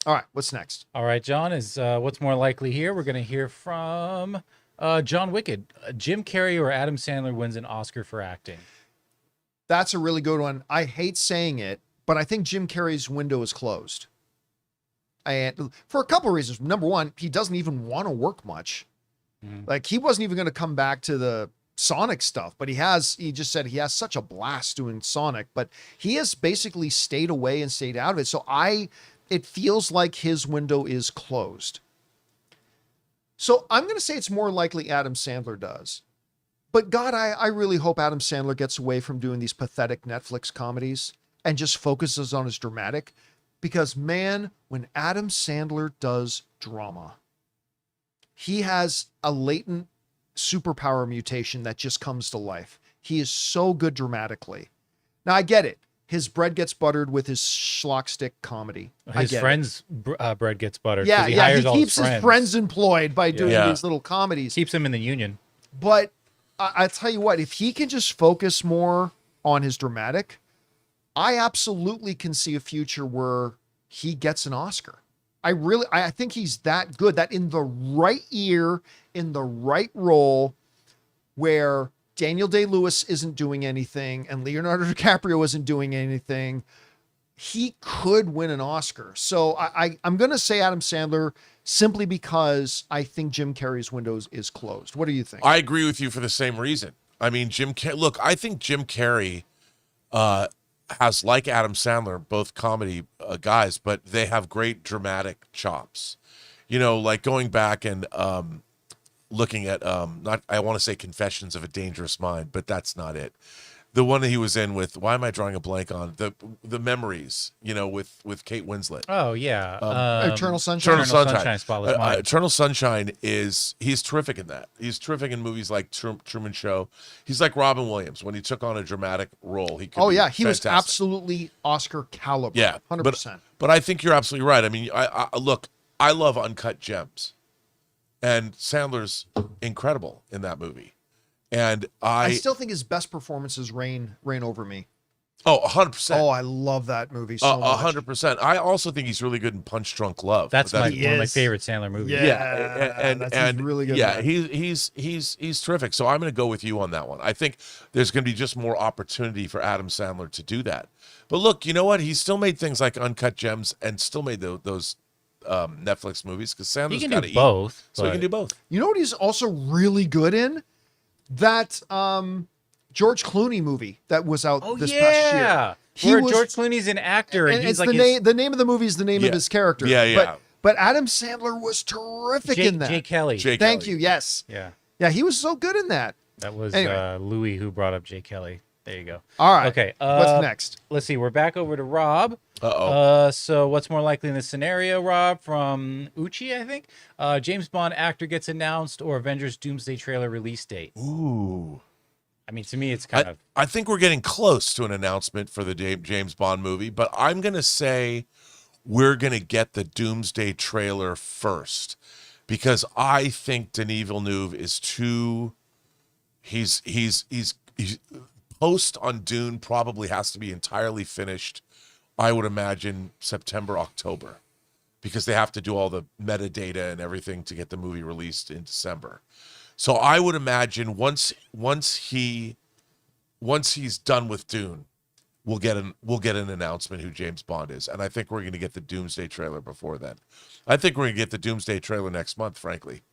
All right, what's next? All right, John, is what's more likely here? We're going to hear from John Wicked. Jim Carrey or Adam Sandler wins an Oscar for acting? That's a really good one. I hate saying it, but I think Jim Carrey's window is closed. And for a couple of reasons. Number one, he doesn't even want to work much. Like, he wasn't even going to come back to the Sonic stuff, but he just said he has such a blast doing Sonic, but he has basically stayed away and stayed out of it. So it feels like his window is closed. So I'm going to say it's more likely Adam Sandler does. But God, I really hope Adam Sandler gets away from doing these pathetic Netflix comedies and just focuses on his dramatic. Because, man, when Adam Sandler does drama, he has a latent superpower mutation that just comes to life. He is so good dramatically. Now, I get it. His bread gets buttered with his schlock stick comedy. His friends' bread gets buttered. Yeah, he yeah. hires He all keeps his friends employed by doing Yeah. these little comedies. Keeps them in the union. But I tell you what, if he can just focus more on his dramatic, I absolutely can see a future where he gets an Oscar. I think he's that good, that in the right year, in the right role, where Daniel Day-Lewis isn't doing anything and Leonardo DiCaprio isn't doing anything, he could win an Oscar. So I'm going to say Adam Sandler simply because I think Jim Carrey's window is closed. What do you think? I agree with you for the same reason. I mean, look, I think Jim Carrey has, like Adam Sandler, both comedy guys, but they have great dramatic chops. You know, like going back and looking at not, I want to say Confessions of a Dangerous Mind, but that's not it. The one that he was in with, why am I drawing a blank on the Memories? You know, with Kate Winslet. Oh yeah, Eternal Sunshine. Eternal Sunshine, Spotless Mind. Eternal Sunshine he's terrific in that. He's terrific in movies like Truman Show. He's like Robin Williams when he took on a dramatic role. He could Oh be yeah, he was fantastic. absolutely Oscar caliber. Yeah, 100%. But I think you're absolutely right. I mean, I look, I love Uncut Gems, and Sandler's incredible in that movie. And I still think his best performances reign over me. 100%. Oh, I love that movie so much. 100%. I also think he's really good in Punch Drunk Love. That's one of my is. favorite Sandler movies. Yeah, he's really good. Yeah, at that. he's terrific. So I'm going to go with you on that one. I think there's going to be just more opportunity for Adam Sandler to do that. But look, you know what? He still made things like Uncut Gems and still made those Netflix movies because Sandler's He can got do to both. eat. So he can do both. You know what he's also really good in? That George Clooney movie that was out this past year. George Clooney's an actor, and he's it's like the name of the movie is the name of his character. Yeah, yeah. But Adam Sandler was terrific in that. Jay Kelly. Thank you. Yes. Yeah, Yeah, he was so good in that. that was Anyway. Louis who brought up Jay Kelly. There you go. All right. Okay. What's next? Let's see. We're back over to Rob. Uh-oh. So what's more likely in this scenario, Rob? From Uchi, I think. James Bond actor gets announced, or Avengers Doomsday trailer release date. Ooh. I mean, to me, it's kind of. I think we're getting close to an announcement for the James Bond movie, but I'm going to say we're going to get the Doomsday trailer first because I think Denis Villeneuve is too. He's post on Dune probably has to be entirely finished. I would imagine September, October, because they have to do all the metadata and everything to get the movie released in December. So I would imagine once he's done with Dune, we'll get an announcement who James Bond is, and I think we're going to get the Doomsday trailer before then. I think we're going to get the Doomsday trailer next month, frankly.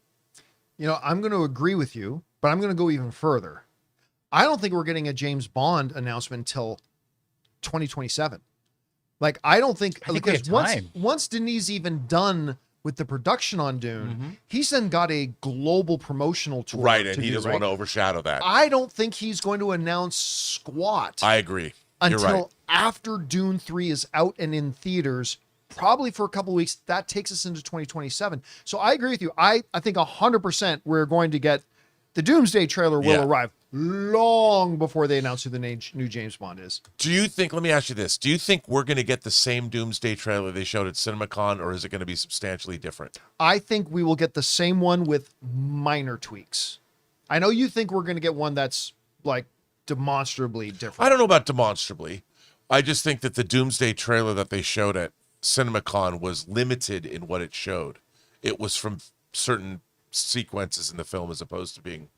You know, I'm going to agree with you, but I'm going to go even further. I don't think we're getting a James Bond announcement until 2027. Like, I don't think, I think we because have time. once Denis even done with the production on Dune, he's then got a global promotional tour. Right, to and he do, doesn't want to overshadow that. I don't think he's going to announce squat I agree. You're until right. after Dune 3 is out and in theaters, probably for a couple of weeks. That takes us into 2027. So I agree with you. I think 100% we're going to get the Doomsday trailer will arrive long before they announce who the new James Bond is. Do you think, let me ask you this, do you think we're going to get the same Doomsday trailer they showed at CinemaCon, or is it going to be substantially different? I think we will get the same one with minor tweaks. I know you think we're going to get one that's like demonstrably different. I don't know about demonstrably. I just think that the Doomsday trailer that they showed at CinemaCon was limited in what it showed. It was from certain sequences in the film as opposed to being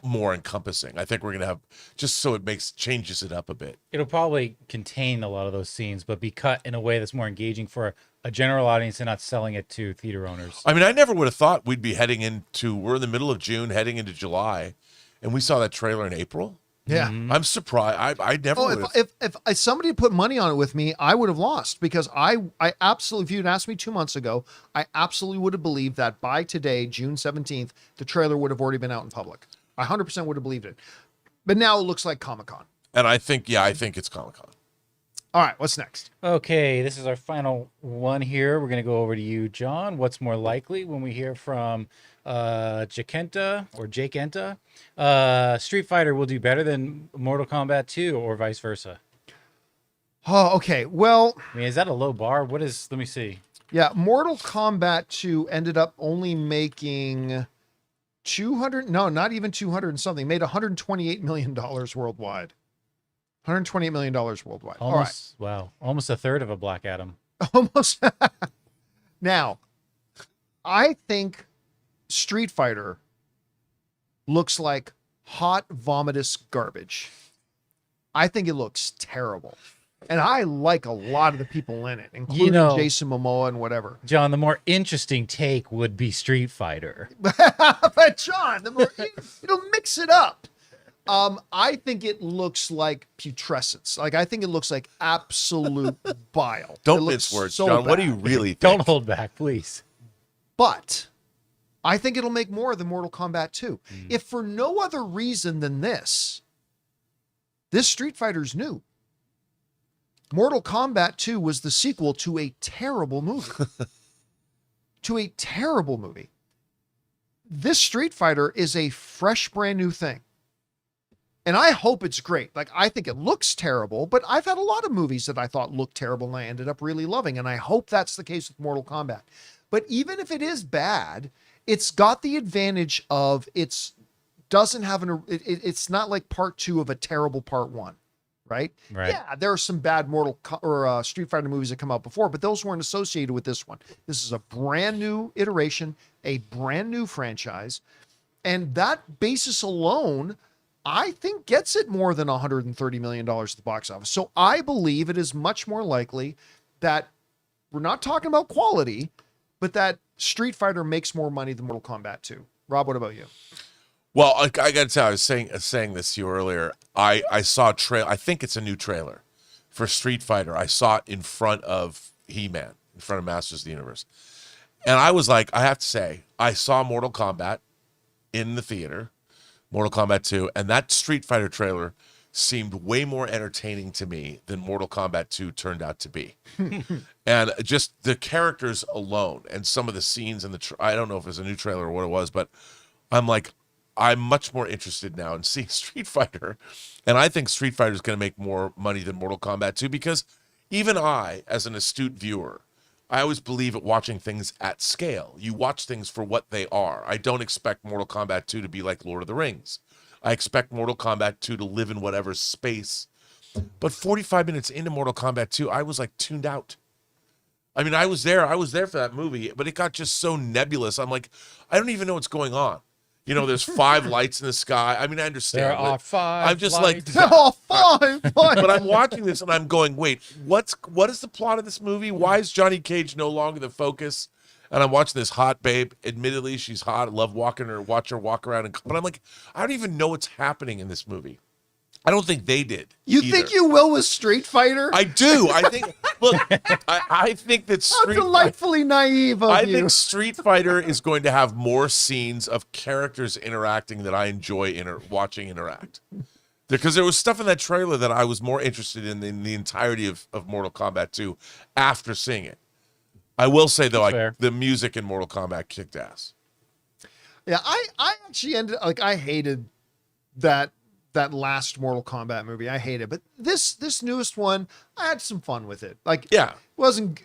more encompassing. I think we're going to have, just so it changes it up a bit. It'll probably contain a lot of those scenes, but be cut in a way that's more engaging for a general audience and not selling it to theater owners. I mean, I never would have thought we're in the middle of June, heading into July, and we saw that trailer in April. Yeah. I'm surprised. I never would have. If somebody put money on it with me, I would have lost because I absolutely, if you'd asked me 2 months ago, I absolutely would have believed that by today, June 17th, the trailer would have already been out in public. I 100% would have believed it. But now it looks like Comic-Con. And I think it's Comic-Con. All right, what's next? Okay, this is our final one here. We're going to go over to you, John. What's more likely when we hear from Jake Enta? Street Fighter will do better than Mortal Kombat 2 or vice versa? Oh, okay. Well, I mean, is that a low bar? Let me see. yeah, Mortal Kombat 2 ended up only making 200, no, not even 200 and something, made $128 million worldwide. $128 million worldwide. Almost, all right. Wow. Almost a third of a Black Adam. Almost. Now, I think Street Fighter looks like hot, vomitous garbage. I think it looks terrible. And I like a lot of the people in it, including Jason Momoa and whatever. John, the more interesting take would be Street Fighter. But John, it'll mix it up. I think it looks like putrescence. Like, I think it looks like absolute bile. Don't mince words, so John. bad. What do you really think? Don't hold back, please. But I think it'll make more than Mortal Kombat 2. If for no other reason than this Street Fighter's new. Mortal Kombat 2 was the sequel to a terrible movie. This Street Fighter is a fresh, brand new thing. And I hope it's great. Like, I think it looks terrible, but I've had a lot of movies that I thought looked terrible and I ended up really loving. And I hope that's the case with Mortal Kombat. But even if it is bad, it's got the advantage of it's not like part 2 of a terrible part 1. Right? Yeah, there are some bad Street Fighter movies that come out before, but those weren't associated with this one. This is a brand new iteration, a brand new franchise. And that basis alone, I think, gets it more than $130 million at the box office. So I believe it is much more likely that we're not talking about quality, but that Street Fighter makes more money than Mortal Kombat 2. Rob, what about you? Well, I got to tell you, I was saying this to you earlier. I saw a trailer. I think it's a new trailer for Street Fighter. I saw it in front of He-Man, in front of Masters of the Universe. And I was like, I have to say, I saw Mortal Kombat in the theater, Mortal Kombat 2, and that Street Fighter trailer seemed way more entertaining to me than Mortal Kombat 2 turned out to be. And just the characters alone and some of the scenes in I don't know if it was a new trailer or what it was, but I'm like, I'm much more interested now in seeing Street Fighter. And I think Street Fighter is going to make more money than Mortal Kombat 2 because even I, as an astute viewer, I always believe at watching things at scale. You watch things for what they are. I don't expect Mortal Kombat 2 to be like Lord of the Rings. I expect Mortal Kombat 2 to live in whatever space. But 45 minutes into Mortal Kombat 2, I was like tuned out. I mean, I was there for that movie, but it got just so nebulous. I'm like, I don't even know what's going on. You know, there's 5 lights in the sky. I mean, I understand. There are 5 I'm just lights. like, oh, 5 but I'm watching this and I'm going, wait, what is the plot of this movie? Why is Johnny Cage no longer the focus? And I'm watching this hot babe. Admittedly, she's hot. I love watch her walk around. But I'm like, I don't even know what's happening in this movie. I don't think they did. You either. think you will with Street Fighter? I do. I think. Look, I think that How delightfully naive of you. I think Street Fighter is going to have more scenes of characters interacting that I enjoy watching interact. Because there was stuff in that trailer that I was more interested in than the entirety of Mortal Kombat 2 after seeing it. I will say though, the music in Mortal Kombat kicked ass. Yeah, I actually I hated that last Mortal Kombat movie. I hate it. But this newest one, I had some fun with it. Like, yeah, it wasn't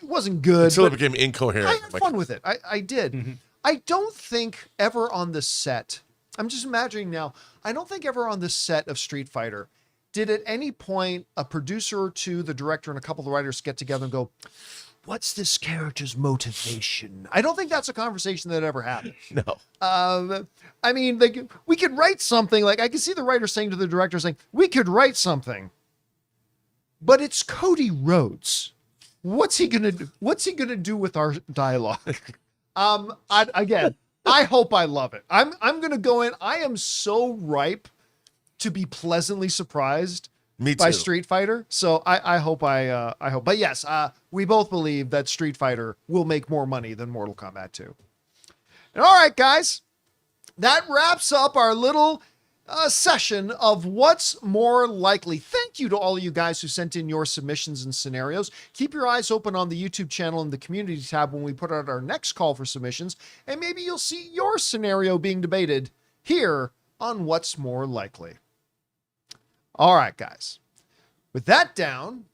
good. Until it became incoherent. I had fun with it. I did. Mm-hmm. I don't think ever on the set, I'm just imagining now, I don't think ever on the set of Street Fighter did at any point a producer or two, the director and a couple of the writers get together and go, what's this character's motivation? I don't think that's a conversation that ever happened. No. I mean, we could write something. Like, I can see the writer saying to the director, saying, we could write something, but it's Cody Rhodes. What's he gonna do? What's he gonna do with our dialogue? I hope I love it. I'm gonna go in. I am so ripe to be pleasantly surprised Me by too. Street Fighter. So I hope, but yes, we both believe that Street Fighter will make more money than Mortal Kombat 2. And all right, guys, that wraps up our little session of what's more likely. Thank you to all of you guys who sent in your submissions and scenarios. Keep your eyes open on the YouTube channel and the community tab when we put out our next call for submissions, and maybe you'll see your scenario being debated here on What's More Likely. All right, guys. With that down,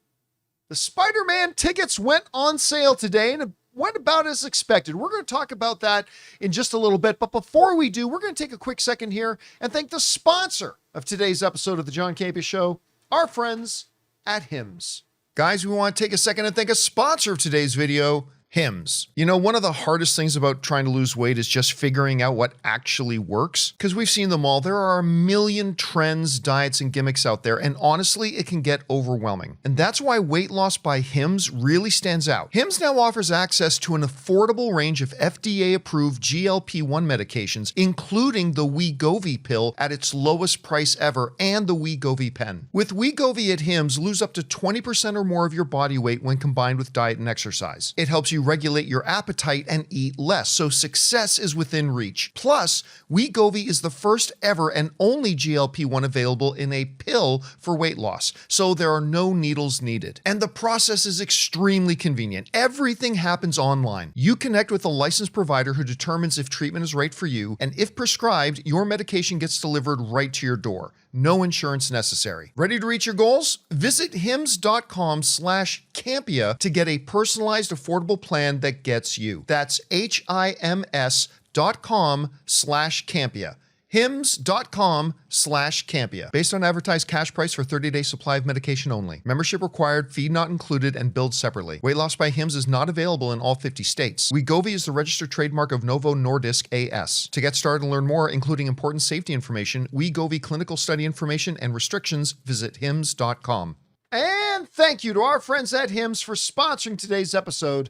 the Spider-Man tickets went on sale today and went about as expected. We're going to talk about that in just a little bit. But before we do, we're going to take a quick second here and thank the sponsor of today's episode of the John Campea Show, our friends at Hims. Guys, we want to take a second and thank a sponsor of today's video, Hims. You know, one of the hardest things about trying to lose weight is just figuring out what actually works, because we've seen them all. There are a million trends, diets, and gimmicks out there, and honestly, it can get overwhelming. And that's why weight loss by Hims really stands out. Hims now offers access to an affordable range of FDA-approved GLP-1 medications, including the Wegovy pill at its lowest price ever and the Wegovy pen. With Wegovy at Hims, lose up to 20% or more of your body weight when combined with diet and exercise. It helps you regulate your appetite and eat less, so success is within reach. Plus, Wegovy is the first ever and only GLP-1 available in a pill for weight loss, so there are no needles needed. And the process is extremely convenient. Everything happens online. You connect with a licensed provider who determines if treatment is right for you, and if prescribed, your medication gets delivered right to your door. No insurance necessary. Ready to reach your goals? Visit hims.com/Campea to get a personalized, affordable plan that gets you. That's HIMS.com/Campea. hims.com/Campea. Based on advertised cash price for 30-day supply of medication only. Membership required, fee not included, and billed separately. Weight loss by Hims is not available in all 50 states. Wegovy is the registered trademark of Novo Nordisk AS. To get started and learn more, including important safety information, Wegovy clinical study information, and restrictions, visit hims.com. And thank you to our friends at Hims for sponsoring today's episode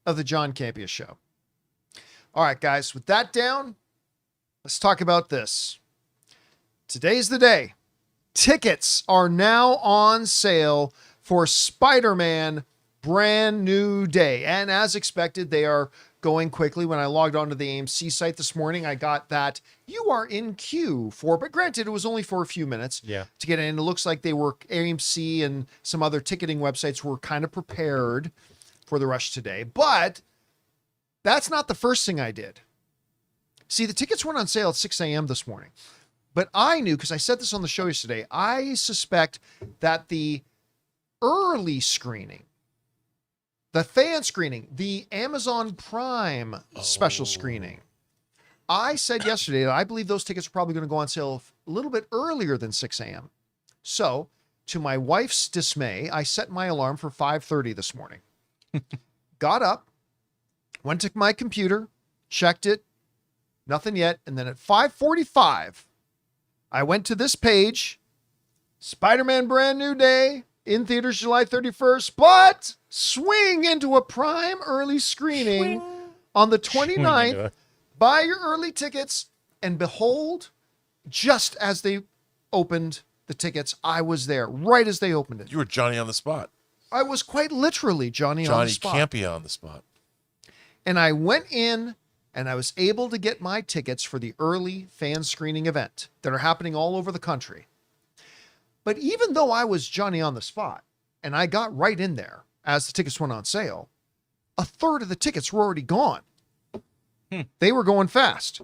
of the John Campea Show. All right, guys, with that down, let's talk about this. Today's the day. Tickets are now on sale for Spider-Man Brand New Day. And as expected, they are going quickly. When I logged onto the AMC site this morning, I got that you are in queue for, but granted, it was only for a few minutes to get in. It looks like AMC and some other ticketing websites were kind of prepared for the rush today. But that's not the first thing I did. See, the tickets went on sale at 6 a.m. this morning, but I knew, because I said this on the show yesterday, I suspect that the early screening, the fan screening, the Amazon Prime special screening, I said yesterday that I believe those tickets are probably going to go on sale a little bit earlier than 6 a.m. So, to my wife's dismay, I set my alarm for 5:30 this morning. Got up, went to my computer, checked it, nothing yet. And then at 5:45, I went to this page, Spider-Man Brand New Day, in theaters July 31st, but swing into a Prime early screening on the 29th. Buy your early tickets, and behold, just as they opened the tickets, I was there, right as they opened it. You were Johnny on the spot. I was quite literally Johnny on the spot. Johnny Campea on the spot. And I went in, and I was able to get my tickets for the early fan screening event that are happening all over the country. But even though I was Johnny on the spot, and I got right in there as the tickets went on sale, a third of the tickets were already gone. They were going fast.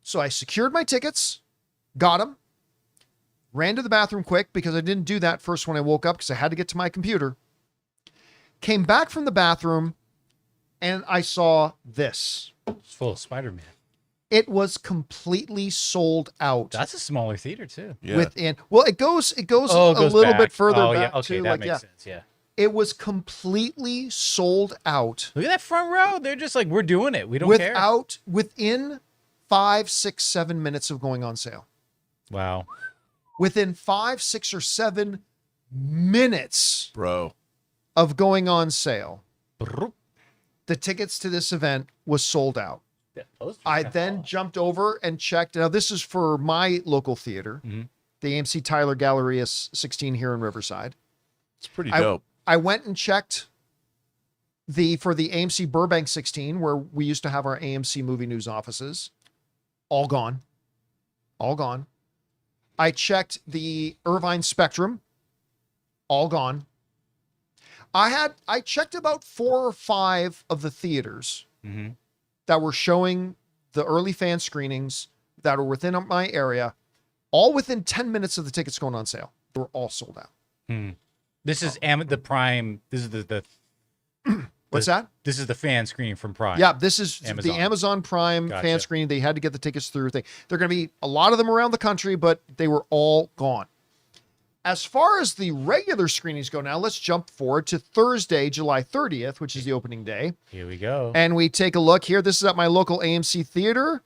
So I secured my tickets, got them, ran to the bathroom quick because I didn't do that first when I woke up because I had to get to my computer. Came back from the bathroom, and I saw this. It's full of Spider-Man. It was completely sold out. That's a smaller theater too. Yeah. It goes a little bit further back. Okay, too. that makes sense. Yeah. It was completely sold out. Look at that front row. They're just like, we're doing it. We don't care. Within 5, 6, 7 minutes of going on sale. Wow. Within 5, 6, or 7 minutes, Bro, of going on sale, the tickets to this event was sold out. I then jumped over and checked. Now, this is for my local theater. the AMC Tyler Galleria 16 here in Riverside. It's pretty dope. I went and checked for the AMC Burbank 16, where we used to have our AMC Movie News offices. All gone. All gone. I checked the Irvine Spectrum. All gone. I checked about 4 or 5 of the theaters that were showing the early fan screenings that were within my area, all within 10 minutes of the tickets going on sale. They were all sold out. This is the Prime. This is the What's that? This is the fan screening from Prime. Yeah, this is Amazon. the Amazon Prime Gotcha. fan screening. They had to get the tickets through. They're going to be a lot of them around the country, but they were all gone. As far as the regular screenings go now, let's jump forward to Thursday, July 30th, which is the opening day. Here we go. And we take a look here. This is at my local AMC theater.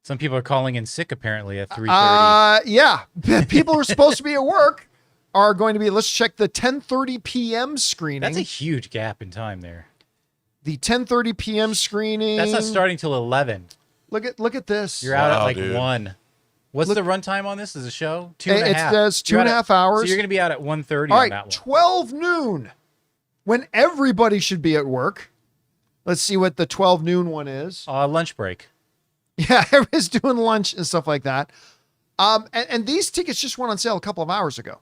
Some people are calling in sick apparently at 3:30. Yeah. People who are supposed to be at work are going to be, let's check the 10:30 p.m. screening. That's a huge gap in time there. The 10:30 p.m. screening. That's not starting till 11. Look at this. You're out at like dude. 1. What's the runtime on this? Is a show 2.5? It says 2.5 hours. So you're going to be out at 1:30 All on right, that one. 12 noon, when everybody should be at work. Let's see what the 12 noon one is. Lunch break. Yeah, everybody's doing lunch and stuff like that. And these tickets just went on sale a couple of hours ago.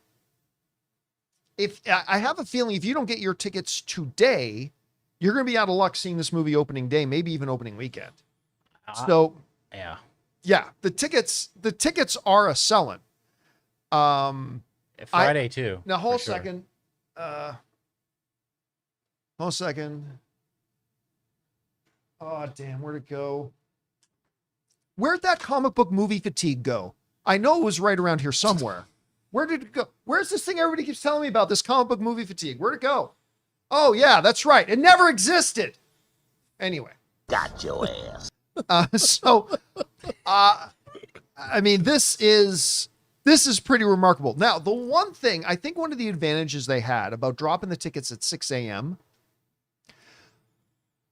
If I have a feeling if you don't get your tickets today, you're going to be out of luck seeing this movie opening day, maybe even opening weekend. So Yeah. the tickets are a selling. Friday too. Now hold a for sure. second. Hold a second. Oh damn, where'd it go? Where'd that comic book movie fatigue go? I know it was right around here somewhere. Where did it go? Where's this thing everybody keeps telling me about, this comic book movie fatigue? Where'd it go? Oh yeah, that's right. It never existed. Anyway. Got your ass. I mean, this is pretty remarkable. Now, the one thing, I think one of the advantages they had about dropping the tickets at 6 a.m.,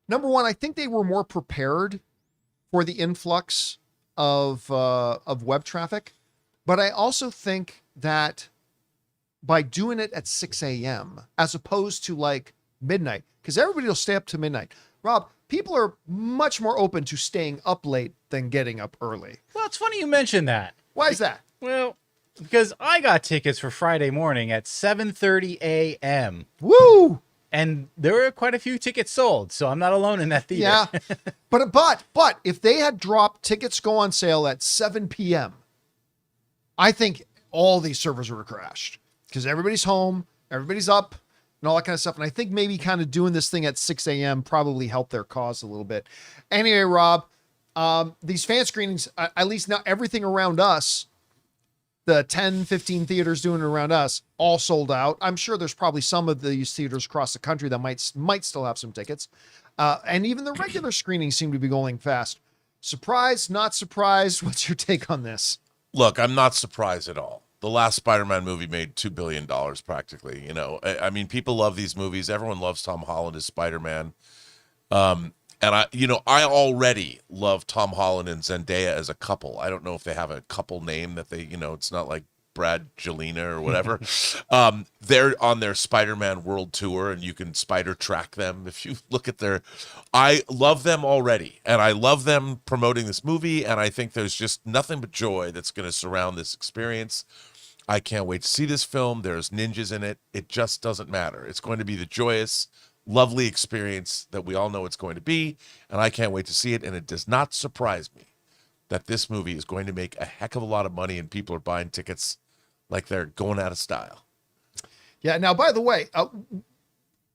number one, I think they were more prepared for the influx of web traffic. But I also think that by doing it at 6 a.m. as opposed to like midnight, because everybody will stay up to midnight. Rob, people are much more open to staying up late than getting up early. Well, it's funny you mentioned that. Why is that? Well, because I got tickets for Friday morning at 7:30 a.m. Woo! And there were quite a few tickets sold, so I'm not alone in that theater. Yeah. But if they had dropped tickets go on sale at 7 p.m., I think all these servers would have crashed because everybody's home, everybody's up, and all that kind of stuff. And I think maybe kind of doing this thing at 6 a.m. probably helped their cause a little bit. Anyway, Rob, these fan screenings, at least now everything around us, the 10, 15 theaters doing it around us, all sold out. I'm sure there's probably some of these theaters across the country that might still have some tickets. And even the regular screenings seem to be going fast. Surprised, not surprised? What's your take on this? Look, I'm not surprised at all. The last Spider-Man movie made $2 billion practically. You know, I mean, people love these movies. Everyone loves Tom Holland as Spider-Man. And I already love Tom Holland and Zendaya as a couple. I don't know if they have a couple name that they, it's not like Brad Jelena or whatever. They're on their Spider-Man World Tour, and you can spider track them. If you look at I love them already, and I love them promoting this movie, and I think there's just nothing but joy that's going to surround this experience. I can't wait to see this film. There's ninjas in it. It just doesn't matter. It's going to be the joyous, lovely experience that we all know it's going to be, and I can't wait to see it. And it does not surprise me that this movie is going to make a heck of a lot of money and people are buying tickets like they're going out of style. Yeah. Now, by the way,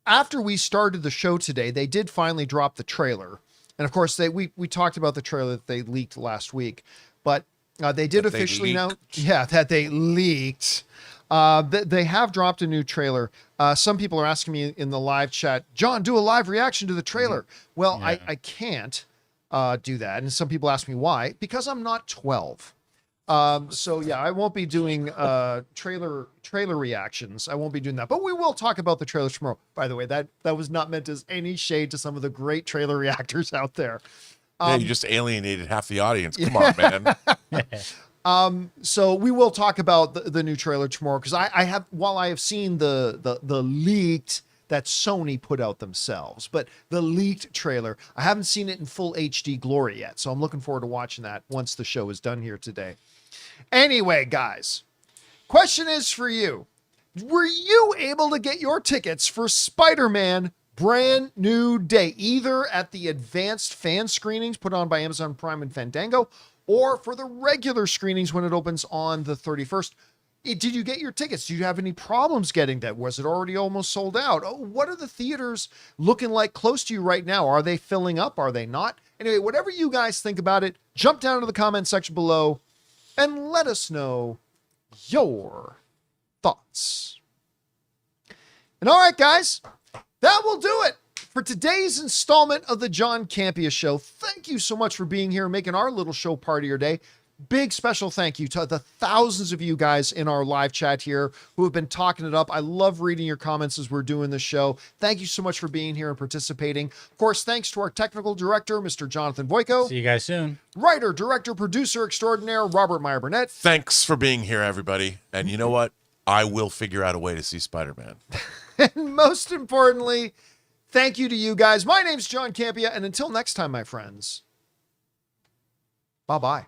after we started the show today, they did finally drop the trailer. And of course, we talked about the trailer that they leaked last week, but they did officially know that they leaked. They have dropped a new trailer. Some people are asking me in the live chat, John, do a live reaction to the trailer. Well, yeah. I can't do that. And some people ask me why, because I'm not 12. So yeah, I won't be doing trailer reactions. I won't be doing that, but we will talk about the trailer tomorrow. By the way, that was not meant as any shade to some of the great trailer reactors out there. Yeah, you just alienated half the audience. Come on, man. So we will talk about the new trailer tomorrow, because I have, while I have seen the leaked that Sony put out themselves, but the leaked trailer, I haven't seen it in full HD glory yet. So I'm looking forward to watching that once the show is done here today. Anyway, guys, question is for you. Were you able to get your tickets for Spider-Man Brand New Day, either at the advanced fan screenings put on by Amazon Prime and Fandango, or for the regular screenings when it opens on the 31st? Did you get your tickets? Do you have any problems getting that? Was it already almost sold out? Oh, what are the theaters looking like close to you right now? Are they filling up? Are they not? Anyway, whatever you guys think about it, jump down to the comment section below and let us know your thoughts. And all right, guys, that will do it for today's installment of the John Campea Show. Thank you so much for being here and making our little show part of your day. Big special thank you to the thousands of you guys in our live chat here who have been talking it up. I love reading your comments as we're doing this show. Thank you so much for being here and participating. Of course, thanks to our technical director, Mr. Jonathan Voico. See you guys soon. Writer, director, producer extraordinaire, Robert Meyer Burnett. Thanks for being here, everybody. And you know what? I will figure out a way to see Spider-Man. And most importantly, thank you to you guys. My name's John Campea, and until next time, my friends, bye-bye.